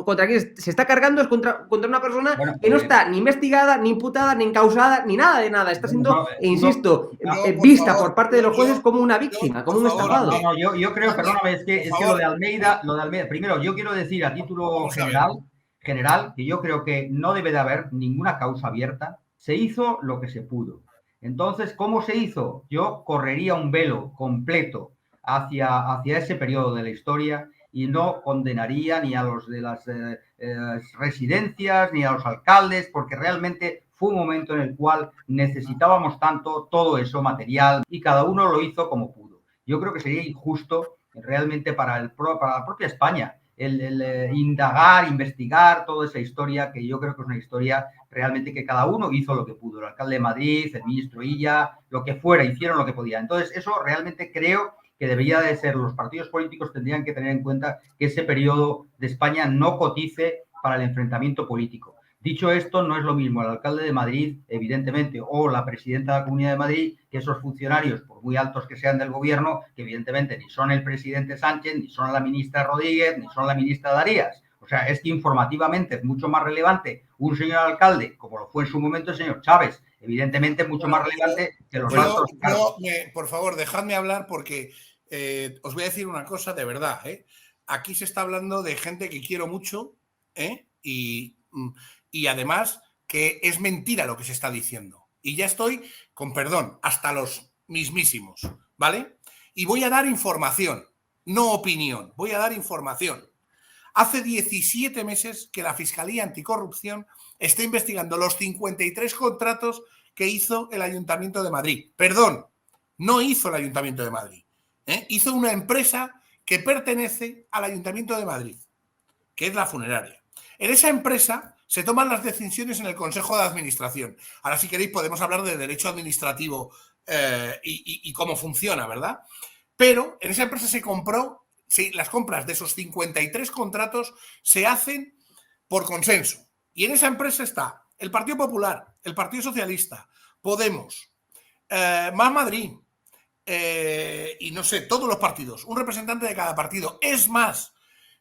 contra quien se está cargando es contra una persona que no está ni investigada, ni imputada, ni encausada, ni nada de nada. Está siendo, insisto, vista por parte de los jueces como una víctima, como un estafado. Yo creo, perdóname, es que lo de Almeida, primero, yo quiero decir a título general, que yo creo que no debe de haber ninguna causa abierta. Se hizo lo que se pudo. Entonces, ¿cómo se hizo? Yo correría un velo completo hacia ese periodo de la historia y no condenaría ni a los de las residencias ni a los alcaldes, porque realmente fue un momento en el cual necesitábamos tanto todo eso material y cada uno lo hizo como pudo. Yo creo que sería injusto realmente para la propia España el indagar, investigar toda esa historia, que yo creo que es una historia realmente que cada uno hizo lo que pudo. El alcalde de Madrid, el ministro Illa, lo que fuera, hicieron lo que podían. Entonces, eso realmente creo que debería de ser, los partidos políticos tendrían que tener en cuenta que ese periodo de España no cotice para el enfrentamiento político. Dicho esto, no es lo mismo el alcalde de Madrid, evidentemente, o la presidenta de la Comunidad de Madrid, que esos funcionarios, por muy altos que sean del gobierno, que evidentemente ni son el presidente Sánchez, ni son la ministra Rodríguez, ni son la ministra Darías. O sea, es que informativamente es mucho más relevante un señor alcalde, como lo fue en su momento el señor Chávez, evidentemente mucho Bueno, más relevante que los yo, altos cargos. por favor, dejadme hablar porque os voy a decir una cosa de verdad. Aquí se está hablando de gente que quiero mucho y además que es mentira lo que se está diciendo. Y ya estoy, con perdón, hasta los mismísimos, ¿vale? Y voy a dar información, no opinión, voy a dar información. Hace 17 meses que la Fiscalía Anticorrupción está investigando los 53 contratos que hizo el Ayuntamiento de Madrid. Perdón, no hizo el Ayuntamiento de Madrid. Hizo una empresa que pertenece al Ayuntamiento de Madrid, que es la funeraria. En esa empresa se toman las decisiones en el Consejo de Administración. Ahora, si queréis, podemos hablar de derecho administrativo y cómo funciona, ¿verdad? Pero en esa empresa se compró. Sí, las compras de esos 53 contratos se hacen por consenso. Y en esa empresa está el Partido Popular, el Partido Socialista, Podemos, Más Madrid, y no sé, todos los partidos, un representante de cada partido. Es más,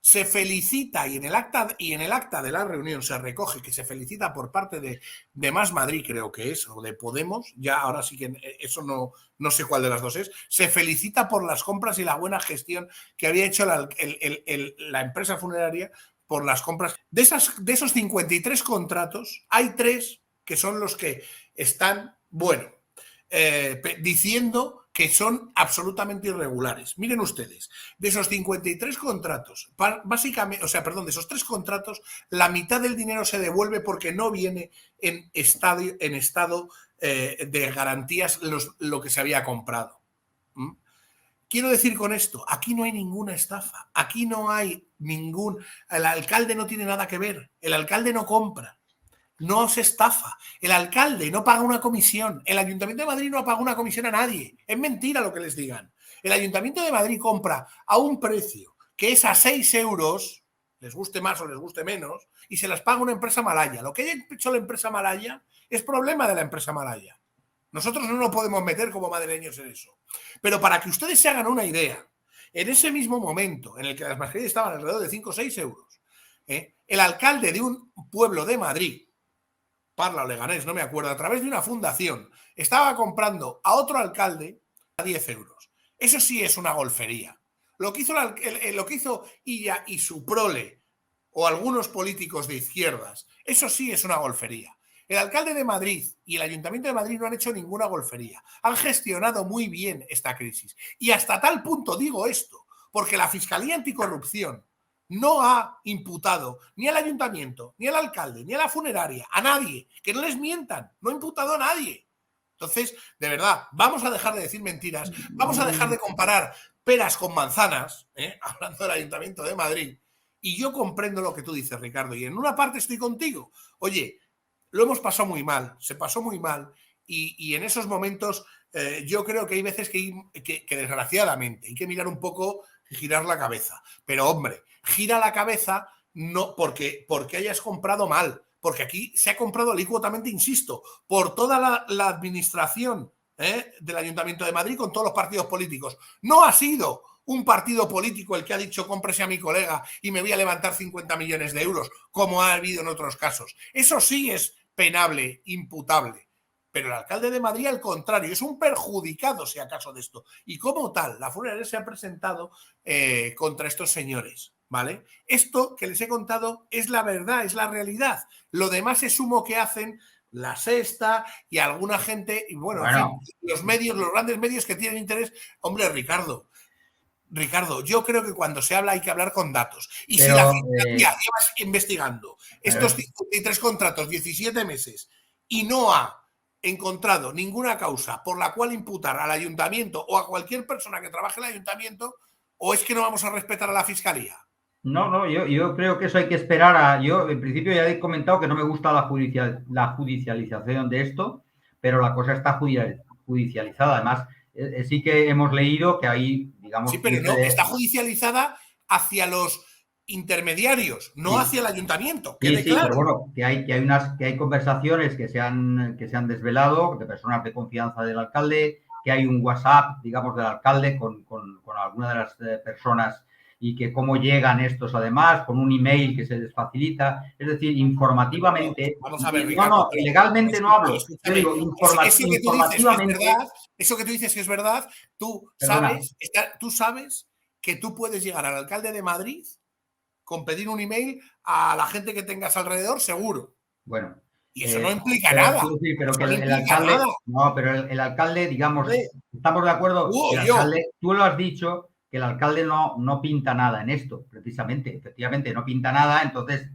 se felicita y en el acta de la reunión se recoge que se felicita por parte de Más Madrid, creo que es, o de Podemos, ya ahora sí que eso no sé cuál de las dos es, se felicita por las compras y la buena gestión que había hecho la empresa funeraria por las compras. De esos 53 contratos, hay 3 que son los que están, bueno, diciendo que son absolutamente irregulares. Miren ustedes, de esos 53 contratos, básicamente, de esos 3 contratos, la mitad del dinero se devuelve porque no viene en estado de garantías lo que se había comprado. Quiero decir con esto, aquí no hay ninguna estafa, aquí no hay el alcalde no tiene nada que ver, el alcalde no compra. No se estafa. El alcalde no paga una comisión. El Ayuntamiento de Madrid no paga una comisión a nadie. Es mentira lo que les digan. El Ayuntamiento de Madrid compra a un precio que es a 6 euros, les guste más o les guste menos, y se las paga una empresa malaya. Lo que haya hecho la empresa malaya es problema de la empresa malaya. Nosotros no nos podemos meter como madrileños en eso. Pero para que ustedes se hagan una idea, en ese mismo momento en el que las mascarillas estaban alrededor de 5 o 6 euros, el alcalde de un pueblo de Madrid, Parla o Leganés, no me acuerdo, a través de una fundación, estaba comprando a otro alcalde a 10 euros. Eso sí es una golfería. Lo que hizo Illa y su prole, o algunos políticos de izquierdas, eso sí es una golfería. El alcalde de Madrid y el Ayuntamiento de Madrid no han hecho ninguna golfería. Han gestionado muy bien esta crisis. Y hasta tal punto digo esto, porque la Fiscalía Anticorrupción no ha imputado ni al ayuntamiento, ni al alcalde, ni a la funeraria, a nadie, que no les mientan, no ha imputado a nadie. Entonces, de verdad, vamos a dejar de decir mentiras, vamos a dejar de comparar peras con manzanas, hablando del Ayuntamiento de Madrid, y yo comprendo lo que tú dices, Ricardo, y en una parte estoy contigo. Oye, lo hemos pasado muy mal, se pasó muy mal, y en esos momentos yo creo que hay veces que desgraciadamente hay que mirar un poco y girar la cabeza. Pero, hombre, gira la cabeza no porque hayas comprado mal, porque aquí se ha comprado alícuotamente, insisto, por toda la administración del Ayuntamiento de Madrid con todos los partidos políticos. No ha sido un partido político el que ha dicho cómprese a mi colega y me voy a levantar 50 millones de euros, como ha habido en otros casos. Eso sí es penable, imputable. Pero el alcalde de Madrid, al contrario, es un perjudicado, si acaso, de esto. Y como tal, la funeraria se ha presentado contra estos señores, ¿vale? Esto que les he contado es la verdad, es la realidad. Lo demás es humo que hacen La Sexta y alguna gente, y bueno, en fin, los medios, los grandes medios que tienen interés. Hombre, Ricardo, yo creo que cuando se habla hay que hablar con datos. Y pero, si la Fiscalía lleva investigando estos 53 contratos, 17 meses, y no ha encontrado ninguna causa por la cual imputar al ayuntamiento o a cualquier persona que trabaje en el ayuntamiento, ¿o es que no vamos a respetar a la Fiscalía? No, yo creo que eso hay que esperar yo en principio ya he comentado que no me gusta la judicialización de esto, pero la cosa está judicializada. Además, sí que hemos leído que hay, digamos... Sí, pero no, está judicializada hacia los intermediarios, no hacia el ayuntamiento. Sí, claro. Pero bueno, que hay conversaciones que se han desvelado de personas de confianza del alcalde, que hay un WhatsApp, digamos, del alcalde con alguna de las personas y que cómo llegan estos además, con un email que se les facilita. Es decir, informativamente... Vamos a ver, no, Ricardo, no, legalmente no hablo. Yo digo, informativamente... Eso que tú dices que es verdad, tú sabes que tú puedes llegar al alcalde de Madrid con pedir un email a la gente que tengas alrededor, seguro. Bueno. Y eso no implica nada. Sí, pero que el alcalde... Nada. No, pero el alcalde, digamos, estamos de acuerdo, tú lo has dicho, que el alcalde no pinta nada en esto, precisamente, efectivamente, no pinta nada, entonces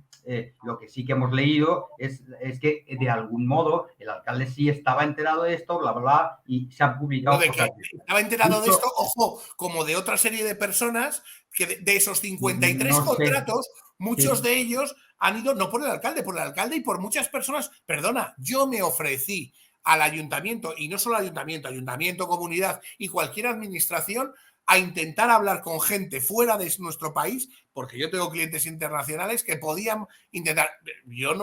lo que sí que hemos leído es que de algún modo el alcalde sí estaba enterado de esto, bla, bla, bla, y se han publicado cosas. Estaba enterado de esto, ojo, como de otra serie de personas que de esos 53 contratos, muchos de ellos han ido no por el alcalde y por muchas personas. Perdona, yo me ofrecí al ayuntamiento, y no solo al ayuntamiento, comunidad y cualquier administración, a intentar hablar con gente fuera de nuestro país, porque yo tengo clientes internacionales que podían intentar. Yo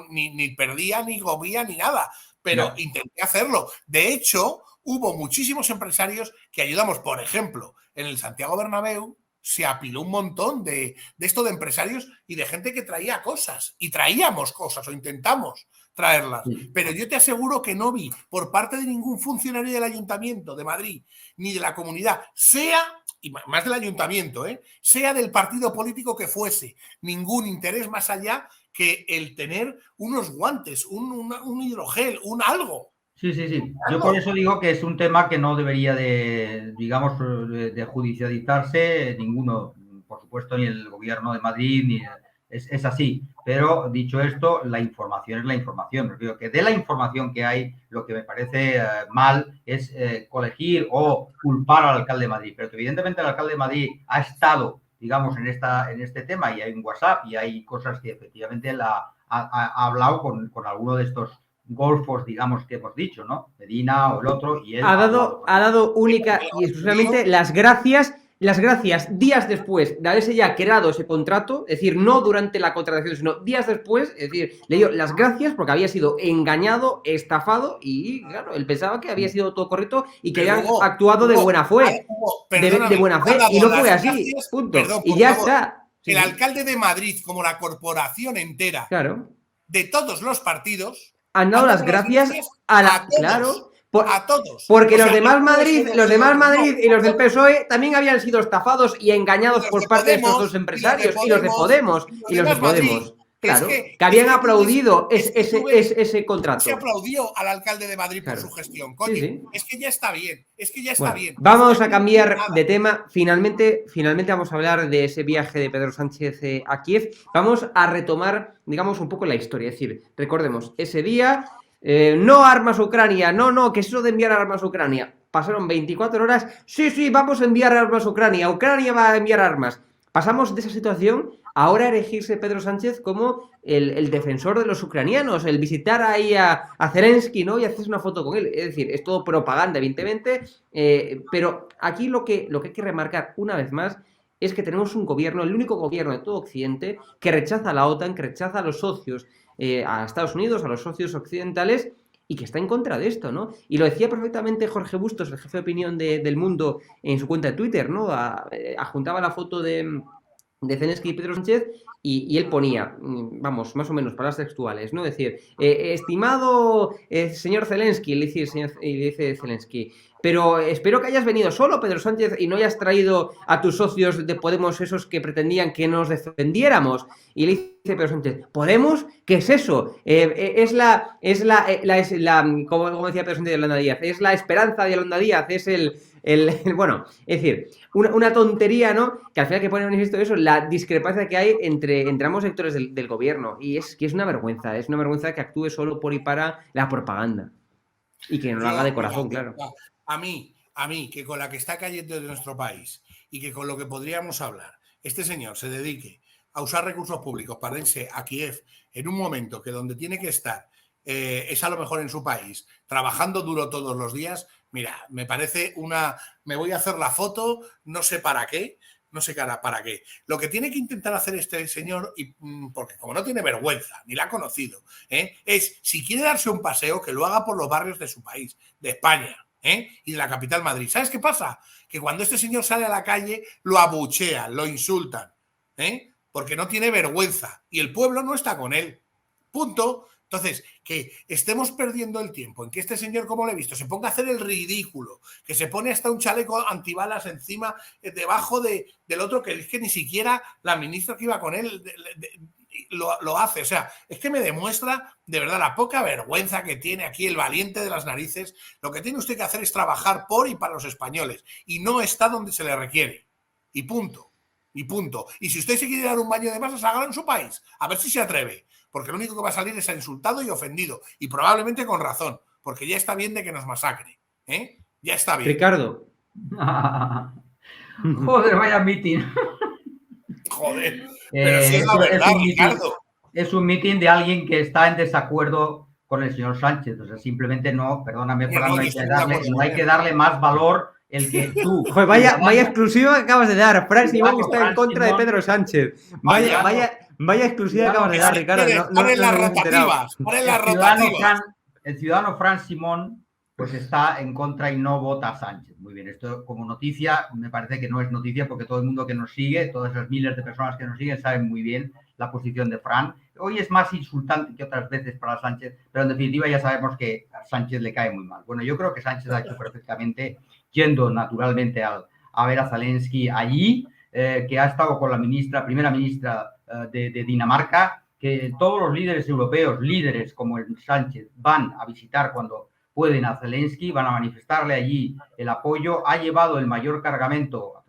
ni perdía, ni comía, ni nada, pero intenté hacerlo. De hecho, hubo muchísimos empresarios que ayudamos. Por ejemplo, en el Santiago Bernabéu se apiló un montón de esto de empresarios y de gente que traía cosas. Y traíamos cosas o intentamos traerlas. Pero yo te aseguro que no vi por parte de ningún funcionario del Ayuntamiento de Madrid ni de la comunidad, y más del Ayuntamiento, sea del partido político que fuese, ningún interés más allá que el tener unos guantes, un hidrogel, un algo. Sí. Yo por eso digo que es un tema que no debería de, digamos, de judicializarse ninguno, por supuesto, ni el gobierno de Madrid, ni es así. Pero dicho esto, la información es la información. Me refiero que de la información que hay, lo que me parece mal es colegir o culpar al alcalde de Madrid. Pero que evidentemente el alcalde de Madrid ha estado, digamos, en este tema, y hay un WhatsApp y hay cosas que efectivamente ha hablado con alguno de estos golfos, digamos, que hemos dicho, ¿no? Medina o el otro, y él ha dado única y exclusivamente las gracias días después de haberse ya creado ese contrato, es decir, no durante la contratación, sino días después, es decir, le dio las gracias porque había sido engañado, estafado, y claro, él pensaba que había sido todo correcto y que habían actuado de buena fe, de buena fe, y no fue así, punto, y ya está. El alcalde de Madrid, como la corporación entera, de todos los partidos, han dado las gracias a todos. A todos. Porque los demás Madrid y los del PSOE también habían sido estafados y engañados por parte de estos dos empresarios, y los de Podemos. Claro, que habían aplaudido ese contrato. Se aplaudió al alcalde de Madrid por su gestión. Coño, es que ya está bien. Vamos a cambiar de tema. Finalmente vamos a hablar de ese viaje de Pedro Sánchez a Kiev. Vamos a retomar, digamos, un poco la historia. Es decir, recordemos, ese día... no armas a Ucrania, no, que es eso de enviar armas a Ucrania. Pasaron 24 horas, sí, vamos a enviar armas a Ucrania va a enviar armas. Pasamos de esa situación a ahora erigirse Pedro Sánchez como el defensor de los ucranianos, el visitar ahí a Zelensky, ¿no? Y hacerse una foto con él. Es decir, es todo propaganda, evidentemente, pero aquí lo que hay que remarcar una vez más es que tenemos un gobierno, el único gobierno de todo Occidente, que rechaza a la OTAN, que rechaza a los socios, a Estados Unidos, a los socios occidentales, y que está en contra de esto, ¿no? Y lo decía perfectamente Jorge Bustos, el jefe de opinión del Mundo, en su cuenta de Twitter, ¿no? Adjuntaba la foto de Zelensky y Pedro Sánchez, y él ponía, vamos, más o menos, palabras textuales, ¿no? Es decir, estimado señor Zelensky, le dice Zelensky, pero espero que hayas venido solo, Pedro Sánchez, y no hayas traído a tus socios de Podemos, esos que pretendían que nos defendiéramos. Y le dice Pedro Sánchez, ¿Podemos? ¿Qué es eso? Como decía Pedro Sánchez de Yolanda Díaz, es la esperanza de Yolanda Díaz, es bueno, es decir, una tontería, ¿no? Que al final que pone en manifiesto eso, la discrepancia que hay entre ambos sectores del gobierno. Y es una vergüenza que actúe solo por y para la propaganda. Y que no lo haga de corazón, claro. A mí, que con la que está cayendo de nuestro país y que con lo que podríamos hablar, este señor se dedique a usar recursos públicos para irse a Kiev en un momento que donde tiene que estar es a lo mejor en su país, trabajando duro todos los días, mira, me parece me voy a hacer la foto, no sé para qué. Lo que tiene que intentar hacer este señor, porque como no tiene vergüenza, ni la ha conocido, es, si quiere darse un paseo, que lo haga por los barrios de su país, de España. y de la capital Madrid. ¿Sabes qué pasa? Que cuando este señor sale a la calle lo abuchean, lo insultan, porque no tiene vergüenza y el pueblo no está con él. Punto. Entonces, que estemos perdiendo el tiempo en que este señor, como lo he visto, se ponga a hacer el ridículo, que se pone hasta un chaleco antibalas encima, debajo del otro, que es que ni siquiera la ministra que iba con él lo hace. O sea, es que me demuestra de verdad la poca vergüenza que tiene aquí el valiente de las narices. Lo que tiene usted que hacer es trabajar por y para los españoles, y no está donde se le requiere. Y punto. Y punto. Y si usted se quiere dar un baño de masas, hágalo en su país. A ver si se atreve. Porque lo único que va a salir es insultado y ofendido. Y probablemente con razón. Porque ya está bien de que nos masacre. Ya está bien. Ricardo. Joder, vaya meeting. Joder. Pero si es la verdad, Ricardo. Es un meeting de alguien que está en desacuerdo con el señor Sánchez. O sea, simplemente no, perdóname, pero no hay que darle más valor el que tú. Joder, vaya exclusiva que acabas de dar. Fran Simón está en contra de Pedro Sánchez. Vaya exclusiva que acabas de dar, Ricardo. Ponen las rotativas. El ciudadano Fran Simón pues está en contra y no vota a Sánchez. Muy bien, esto como noticia me parece que no es noticia, porque todo el mundo que nos sigue, todas esas miles de personas que nos siguen, saben muy bien la posición de Fran. Hoy es más insultante que otras veces para Sánchez, pero en definitiva ya sabemos que a Sánchez le cae muy mal. Bueno, yo creo que Sánchez ha hecho perfectamente yendo naturalmente a ver a Zelensky allí, que ha estado con la primera ministra de Dinamarca, que todos los líderes europeos, líderes como el Sánchez, van a visitar cuando pueden a Zelensky, van a manifestarle allí el apoyo. Ha llevado el mayor cargamento,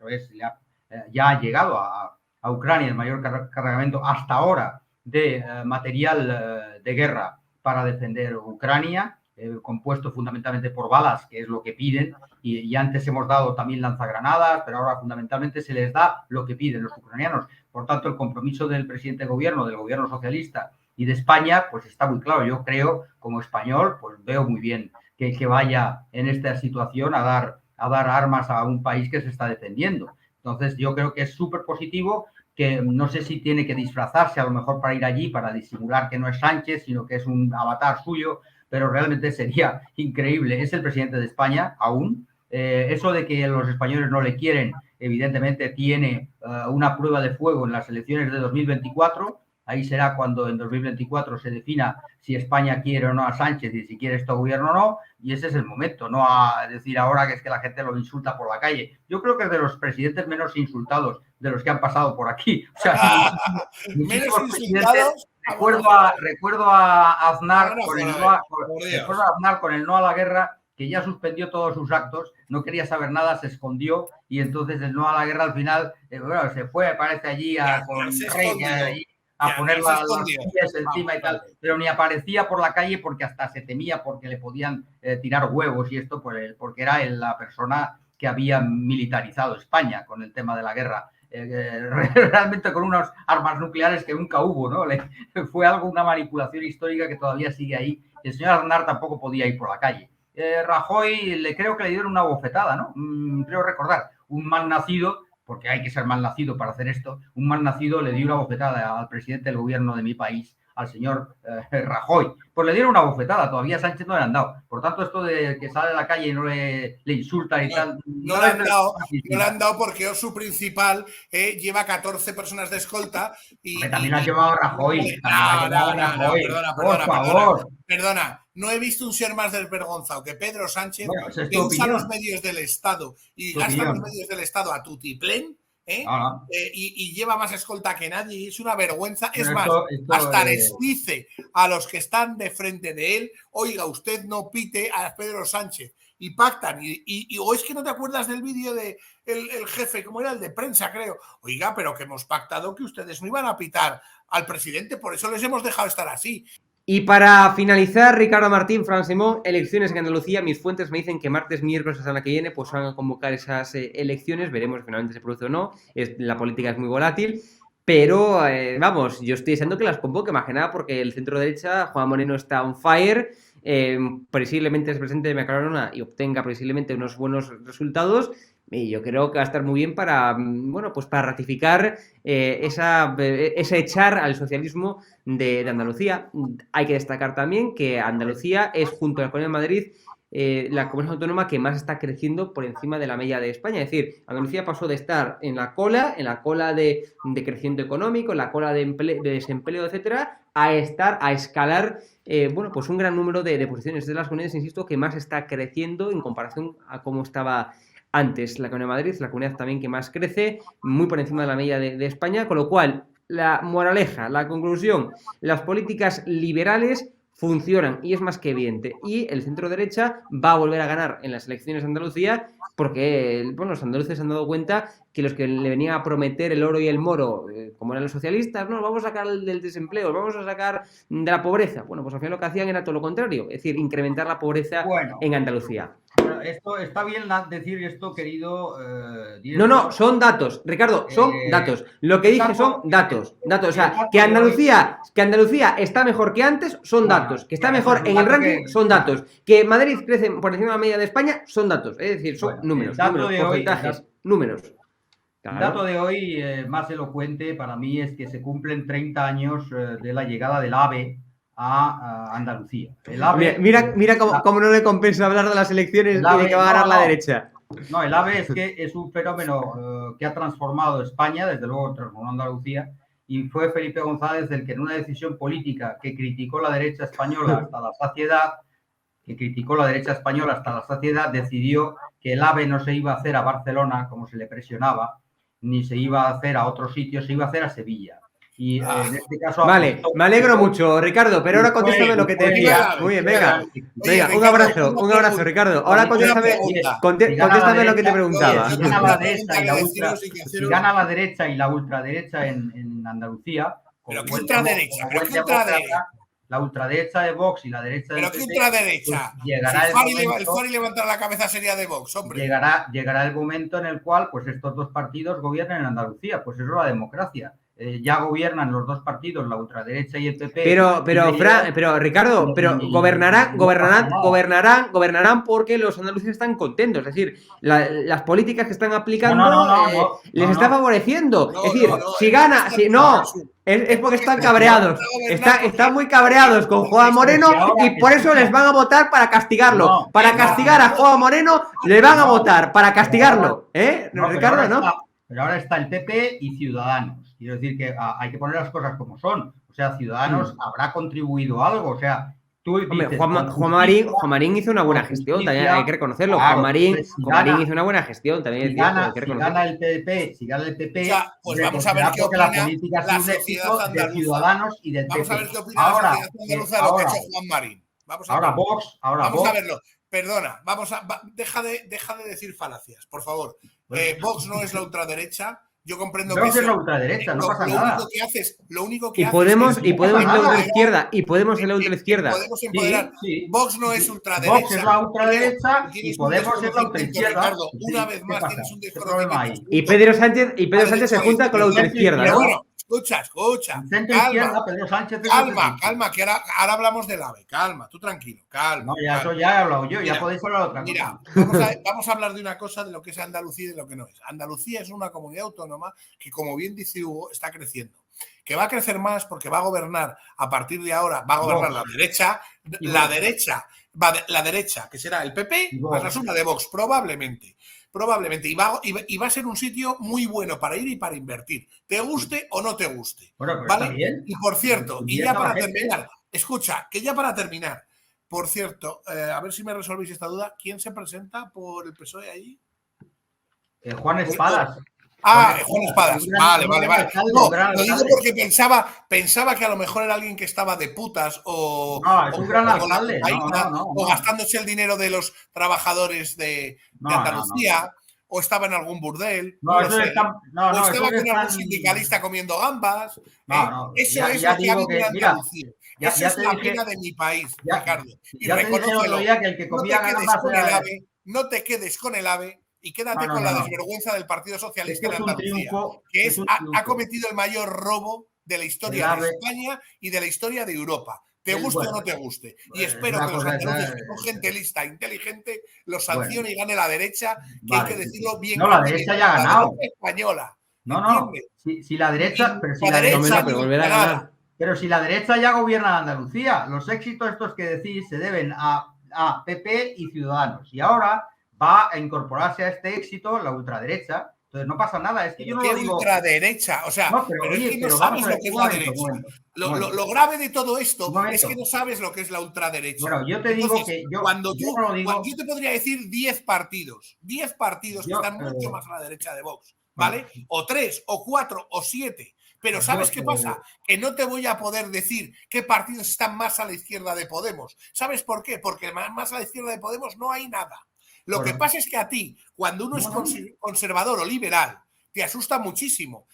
ya ha llegado a Ucrania el mayor cargamento hasta ahora de material de guerra para defender Ucrania, compuesto fundamentalmente por balas, que es lo que piden, y antes hemos dado también lanzagranadas, pero ahora fundamentalmente se les da lo que piden los ucranianos. Por tanto, el compromiso del presidente del gobierno socialista y de España, pues está muy claro. Yo creo, como español, pues veo muy bien que vaya en esta situación a dar armas a un país que se está defendiendo. Entonces, yo creo que es súper positivo, que no sé si tiene que disfrazarse a lo mejor para ir allí, para disimular que no es Sánchez, sino que es un avatar suyo, pero realmente sería increíble. Es el presidente de España aún. Eso de que los españoles no le quieren, evidentemente tiene una prueba de fuego en las elecciones de 2024. Ahí será cuando en 2024 se defina si España quiere o no a Sánchez y si quiere este gobierno o no. Y ese es el momento, no a decir ahora que es que la gente lo insulta por la calle. Yo creo que es de los presidentes menos insultados de los que han pasado por aquí. O sea, menos insultados. Recuerdo a Aznar con el no a la guerra, que ya suspendió todos sus actos, no quería saber nada, se escondió, y entonces el no a la guerra al final, se fue, parece allí con Rey, a poner las pies encima y tal, pero ni aparecía por la calle porque hasta se temía porque le podían tirar huevos y esto, porque era la persona que había militarizado España con el tema de la guerra. Realmente con unas armas nucleares que nunca hubo, ¿no? Fue una manipulación histórica que todavía sigue ahí. El señor Aznar tampoco podía ir por la calle. Rajoy, creo que le dieron una bofetada, ¿no? Creo recordar, un mal nacido, porque hay que ser mal nacido para hacer esto, un mal nacido le dio una bofetada al presidente del gobierno de mi país, al señor Rajoy. Pues le dieron una bofetada, todavía Sánchez no le han dado. Por tanto, esto de que sale a la calle y no le insultan y tal... No le han dado porque su principal lleva 14 personas de escolta y... También ha llevado a Rajoy. Perdona. No he visto un ser más desvergonzado que Pedro Sánchez, que usa los medios del Estado y gasta los medios del Estado a tutiplén, y lleva más escolta que nadie, y es una vergüenza. Es más, hasta les dice a los que están de frente de él: oiga, usted no pite a Pedro Sánchez, y pactan, o es que no te acuerdas del vídeo de el jefe, como era el de prensa, creo: oiga, pero que hemos pactado que ustedes no iban a pitar al presidente, por eso les hemos dejado estar así. Y para finalizar, Ricardo Martín, Fran Simón, elecciones en Andalucía. Mis fuentes me dicen que martes, miércoles, la semana que viene, pues van a convocar esas elecciones. Veremos si finalmente se produce o no. La política es muy volátil. Pero, vamos, yo estoy deseando que las convoque, más que nada porque el centro derecha, Juan Moreno, está on fire. Previsiblemente es presidente de Mercadona y obtenga previsiblemente unos buenos resultados. Y yo creo que va a estar muy bien para, bueno, pues para ratificar ese echar al socialismo de Andalucía. Hay que destacar también que Andalucía es, junto a la Comunidad de Madrid, la comunidad autónoma que más está creciendo por encima de la media de España. Es decir, Andalucía pasó de estar en la cola de crecimiento económico, en la cola de desempleo, etcétera, a escalar, bueno, pues un gran número de posiciones. Es de las comunidades, insisto, que más está creciendo en comparación a cómo estaba antes. La Comunidad de Madrid es la comunidad también que más crece, muy por encima de la media de España, con lo cual, la moraleja, la conclusión, las políticas liberales funcionan y es más que evidente. Y el centro derecha va a volver a ganar en las elecciones de Andalucía porque, bueno, los andaluces se han dado cuenta que los que le venían a prometer el oro y el moro, como eran los socialistas, no, vamos a sacar del desempleo, vamos a sacar de la pobreza. Bueno, pues al final lo que hacían era todo lo contrario, es decir, incrementar la pobreza en Andalucía. Esto está bien decir esto, querido director. No, son datos, Ricardo, son datos. Lo que dije son datos. O sea, que Andalucía está mejor que antes, son datos. Que está mejor en el ranking, son datos. Que Madrid crece por encima de la media de España, son datos. Es decir, son números, porcentajes, números. Claro. El dato de hoy más elocuente para mí es que se cumplen 30 años de la llegada del AVE a Andalucía. El AVE, mira cómo no le compensa hablar de las elecciones y de que va a ganar la derecha. No, el AVE es que es un fenómeno que ha transformado España, desde luego transformó Andalucía, y fue Felipe González el que en una decisión política que criticó la derecha española hasta la saciedad, decidió que el AVE no se iba a hacer a Barcelona, como se le presionaba, ni se iba a hacer a otro sitio, se iba a hacer a Sevilla. Y en este caso... Vale, me alegro mucho, Ricardo, pero ahora contéstame lo que te decía. Muy bien, venga, un abrazo, Ricardo. Ahora contéstame lo que te preguntaba. Si gana la derecha y la ultraderecha en Andalucía... ¿Pero qué ultraderecha? ¿Pero qué ultraderecha? La ultraderecha de Vox y la derecha de... ¿Pero qué ultraderecha? Pues el Fari levantar la cabeza sería de Vox, hombre. Llegará el momento en el cual pues estos dos partidos gobiernen en Andalucía. Pues eso es la democracia. Ya gobiernan los dos partidos, la ultraderecha y el PP. Pero Ricardo, gobernarán porque los andaluces están contentos. Es decir, las políticas que están aplicando les está favoreciendo. Es decir, si gana, es porque están cabreados. Están muy cabreados con Juan Moreno y por eso les van a votar para castigarlo. Para castigar a Juan Moreno, le van a votar para castigarlo. Ricardo, ¿no? Pero ahora está el PP y Ciudadanos. Quiero decir que hay que poner las cosas como son. O sea, Ciudadanos habrá contribuido algo. O sea, tú dices... Juan Marín hizo una buena gestión, también hay que reconocerlo. Claro, Juan Marín hizo una buena gestión, también si gana el PP, o sea, pues vamos a ver qué opina la sociedad andaluza de Ciudadanos y del PP. Vamos a ver qué opina la sociedad andaluza de lo que ha hecho Juan Marín. Vamos a verlo. Perdona, deja de decir falacias, por favor. Vox no es la ultraderecha. Yo comprendo que es la ultraderecha, no pasa nada. Lo único que podemos ser la ultraizquierda. Podemos empoderar. Sí. Vox no es ultraderecha. Vox es la ultraderecha y Podemos ser la ultraizquierda. Ricardo, una vez más tienes un desconocimiento. Y Pedro Sánchez se junta con la ultraizquierda, ¿no? Bueno, escucha. Calma, que ahora hablamos del AVE. Calma, tú tranquilo, calma. No, eso ya he hablado yo, ya podéis hablar otra cosa. Mira, vamos a hablar de una cosa, de lo que es Andalucía y de lo que no es. Andalucía es una comunidad autónoma que, como bien dice Hugo, está creciendo. Que va a crecer más porque va a gobernar a partir de ahora, va a gobernar la derecha, que será el PP, más la suma de Vox, probablemente, y va a ser un sitio muy bueno para ir y para invertir, te guste o no te guste. Bueno, ¿vale? Está bien. Y por cierto, y ya para terminar, por cierto, a ver si me resolvéis esta duda, ¿quién se presenta por el PSOE allí? Juan Espadas. Juan Espadas. Vale. No, lo digo porque pensaba que a lo mejor era alguien que estaba de putas o es un gran alcalde. O gastándose el dinero de los trabajadores de Andalucía, o estaba en algún burdel, o estaba con algún sindicalista comiendo gambas. Eso es lo que ha habido en Andalucía. Esa es la pena de mi país, Ricardo. Y reconócelo. No te quedes con el AVE. Y quédate con la desvergüenza del Partido Socialista en Andalucía, que ha cometido el mayor robo de la historia de España y de la historia de Europa. Te guste o no te guste. Y espero que los andaluces, que son gente lista, inteligente, los sancione y gane la derecha, que hay que decirlo bien. No, la derecha ya ha ganado. Española. Si la derecha... Pero si la derecha ya gobierna en Andalucía, los éxitos estos que decís se deben a a PP y Ciudadanos. Y ahora va a incorporarse a este éxito la ultraderecha. Entonces no pasa nada, es que yo no lo digo. Ultraderecha, o sea, No, pero oye, es que no pero sabes vamos a lo ver, que es un la momento, derecha. un momento. Lo grave de todo esto Un momento. es que no sabes lo que es la ultraderecha. Bueno, yo te digo que yo cuando yo no lo digo. yo te podría decir 10 partidos que están mucho más a la derecha de Vox, ¿vale? O 3, o 4, o 7. Pero ¿sabes qué pasa? Que no te voy a poder decir qué partidos están más a la izquierda de Podemos. ¿Sabes por qué? Porque más a la izquierda de Podemos no hay nada. Lo que pasa es que a ti, cuando uno es conservador o liberal, te asusta muchísimo.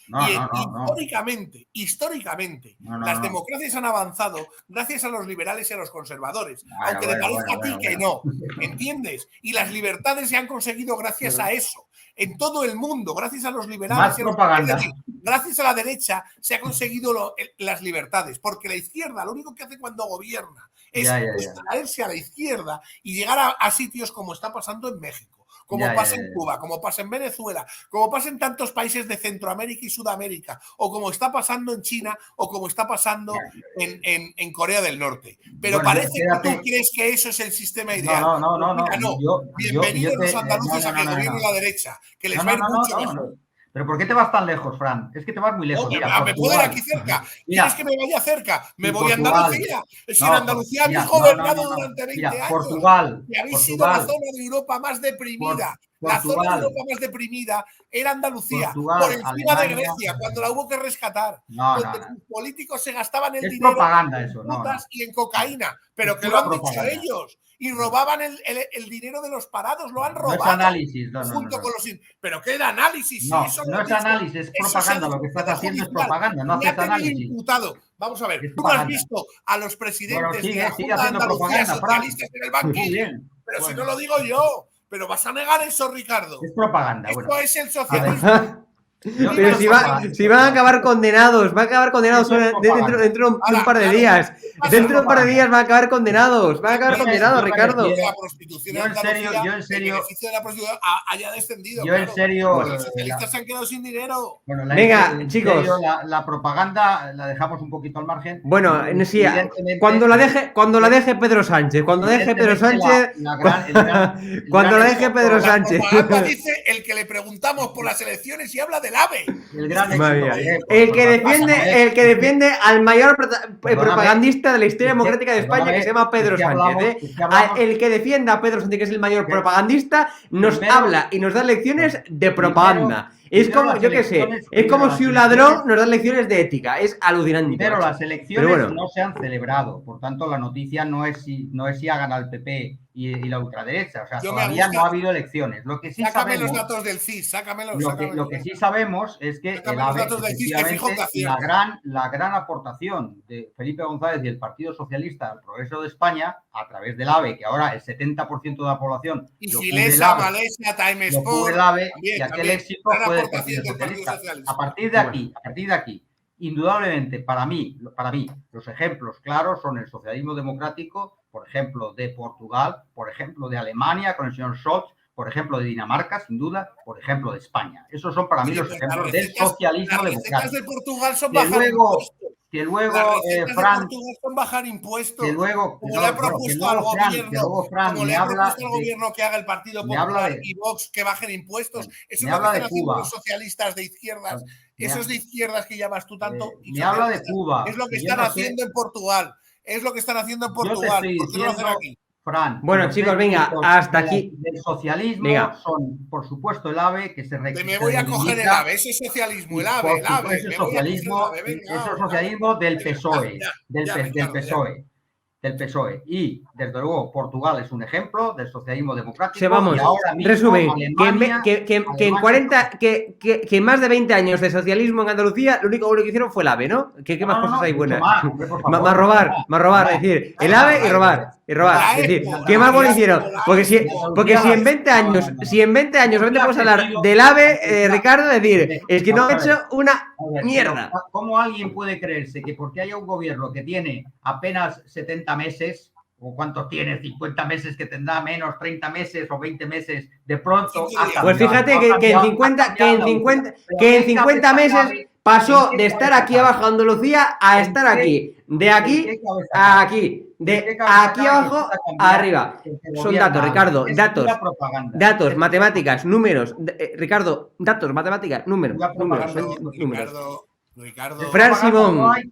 Históricamente, las democracias han avanzado gracias a los liberales y a los conservadores, aunque le parezca a ti que no, ¿entiendes? Y las libertades se han conseguido gracias a eso. En todo el mundo, gracias a los liberales. Más propaganda. Es decir, gracias a la derecha se han conseguido las libertades, porque la izquierda lo único que hace cuando gobierna es traerse a la izquierda y llegar a sitios como está pasando en México, como pasa en Cuba, como pasa en Venezuela, como pasa en tantos países de Centroamérica y Sudamérica, o como está pasando en China, o como está pasando en Corea del Norte. Pero parece que tú crees que eso es el sistema ideal. No. Bienvenidos los andaluces a que gobierne la derecha, que les va a ir mucho mejor. ¿Pero por qué te vas tan lejos, Fran? Es que te vas muy lejos. No, me puedo ir aquí cerca. ¿Quieres que me vaya cerca? Me voy a Andalucía. Si en Andalucía habéis gobernado durante 20 años. Portugal. Y habéis sido la zona de Europa más deprimida. La zona de Europa más deprimida era Andalucía. Por encima de Grecia, cuando la hubo que rescatar. Donde sus políticos se gastaban el dinero propaganda eso, en putas y en cocaína. Pero que lo han dicho ellos. Y robaban el dinero de los parados, lo han robado. No es análisis, junto con los. ¿Pero qué era análisis? No, no es análisis, es propaganda. Lo que estás haciendo es propaganda, no haces análisis. Imputado. Vamos a ver, tú no has visto a los presidentes de la sigue Junta de Andalucía socialistas en el banquillo. Pero si no lo digo yo. Pero vas a negar eso, Ricardo. Es propaganda. Esto es el socialismo. Pero si van a acabar condenados, dentro de un par de días. Dentro de un par de días van a acabar condenados. Ricardo. La prostitución en Andalucía, yo en serio, el beneficio de la prostitución haya descendido. Yo en serio. Los socialistas se han quedado sin dinero. Venga, chicos. La propaganda la dejamos un poquito al margen. Bueno, sí, cuando la deje Pedro Sánchez. Cuando deje Pedro Sánchez. Cuando la deje Pedro Sánchez. La propaganda dice el que le preguntamos por las elecciones y habla de AVE. El gran éxito. El que defiende al mayor propagandista de la historia democrática de España, que se llama Pedro Sánchez. El que defienda a Pedro Sánchez, que es el mayor propagandista, nos habla y nos da lecciones de propaganda. Es como, yo qué sé, es como si un ladrón nos da lecciones de ética. Es alucinante. Pero las elecciones no se han celebrado. Por tanto, la noticia no es si ha ganado el PP y la ultraderecha. O sea, todavía no ha habido elecciones. Lo que sí sácame los datos del CIS, Lo que sí sabemos es que el AVE, la gran aportación de Felipe González y el Partido Socialista al progreso de España, a través del AVE, que ahora el 70% de la población y Silesa, Malesia, Time Sport, el AVE, y aquel éxito fue del Partido Socialista. A partir de aquí, indudablemente, para mí, los ejemplos claros son el socialismo democrático, por ejemplo, de Portugal, por ejemplo, de Alemania, con el señor Scholz, por ejemplo, de Dinamarca, sin duda, por ejemplo, de España. Esos son para mí los ejemplos del socialismo democrático. Las de Portugal son bajar impuestos. Que luego, Fran, son bajar impuestos. Que luego, como le ha propuesto al gobierno que haga el Partido Popular y Vox que bajen impuestos. Eso es lo que están haciendo los socialistas de izquierdas. Esos de izquierdas que llamas tú tanto. Me habla de Cuba. Es lo que están haciendo en Portugal. Es lo que están haciendo en Portugal. ¿Por qué no lo hacen aquí? Fran, bueno, chicos, venga, hasta aquí. El socialismo son, por supuesto, el AVE, que se me voy a coger el AVE, ese socialismo, el AVE. Ese socialismo del PSOE, del PSOE. Y, desde luego, Portugal es un ejemplo del socialismo democrático. Vamos, resumen, que en más de 20 años de socialismo en Andalucía, lo único que hicieron fue el AVE, ¿no? ¿Qué más cosas hay buenas? Más robar, es decir, el AVE y robar. Es decir, ¿qué más bueno hicieron? Porque si en 20 años solamente podemos hablar del AVE, Ricardo, es decir, es que no ha hecho una mierda. ¿Cómo alguien puede creerse que porque haya un gobierno que tiene apenas 70 meses, o cuántos tiene, 50 meses, que tendrá menos, 30 meses o 20 meses, de pronto... Pues fíjate que en 50 meses pasó de estar aquí abajo Andalucía a estar aquí. De aquí a aquí. De aquí abajo a arriba. Son datos, Ricardo. Datos, matemáticas, números. Ricardo, datos, matemáticas, números. Ricardo. Fran Simón. No hay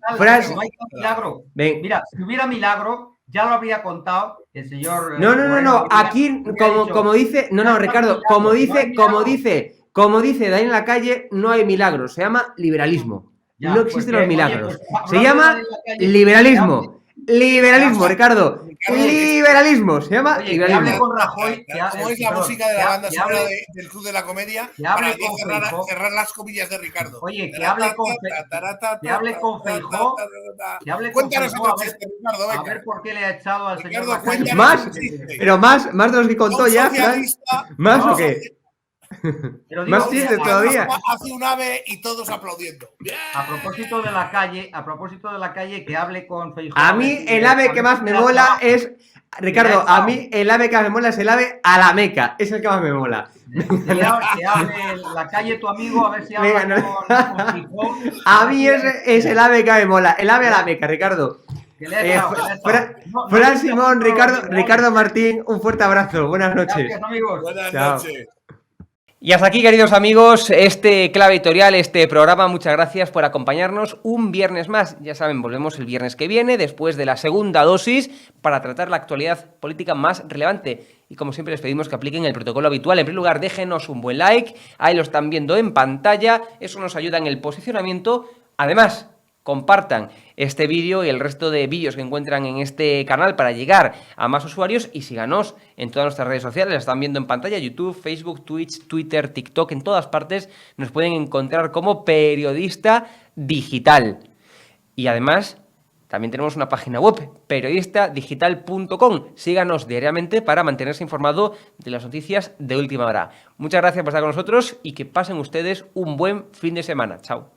milagro. Mira, si hubiera milagro, ya lo habría contado el señor. No. Aquí, como dice. No, Ricardo, como dice Daniel Lacalle, no hay milagros. Se llama liberalismo. No existen los milagros. Se llama liberalismo. Liberalismo, Ricardo. Liberalismo. Se llama liberalismo. Que hable con Rajoy. ¿Cómo es la música de la banda sonora del Club de la Comedia? Para cerrar las comillas de Ricardo. Oye, que hable con Feijóo. Cuéntanos otro chiste, Ricardo, venga. A ver por qué le ha echado al señor. Más de los que contó ya. ¿Más o qué? Más chistes todavía. Hace un ave y todos aplaudiendo. Bien. A propósito de la calle, que hable con Feijóo. A mí el ave que más me mola es, Ricardo, a mí el ave que más me mola es el ave a la Meca. Es el que más me mola. Que hable la calle tu amigo, a ver si habla con Feijóo. A mí ese es el ave que me mola. El ave a la Meca, Ricardo. Fran Simón, Ricardo Martín, un fuerte abrazo. Buenas noches. Gracias, amigos. Buenas noches. Y hasta aquí, queridos amigos, este Clave Editorial, este programa. Muchas gracias por acompañarnos un viernes más. Ya saben, volvemos el viernes que viene, después de la segunda dosis, para tratar la actualidad política más relevante. Y como siempre les pedimos que apliquen el protocolo habitual. En primer lugar, déjenos un buen like. Ahí lo están viendo en pantalla. Eso nos ayuda en el posicionamiento. Además, compartan este vídeo y el resto de vídeos que encuentran en este canal para llegar a más usuarios y síganos en todas nuestras redes sociales. Las están viendo en pantalla: YouTube, Facebook, Twitch, Twitter, TikTok. En todas partes nos pueden encontrar como Periodista Digital. Y además, también tenemos una página web, periodistadigital.com. Síganos diariamente para mantenerse informado de las noticias de última hora. Muchas gracias por estar con nosotros y que pasen ustedes un buen fin de semana. Chao.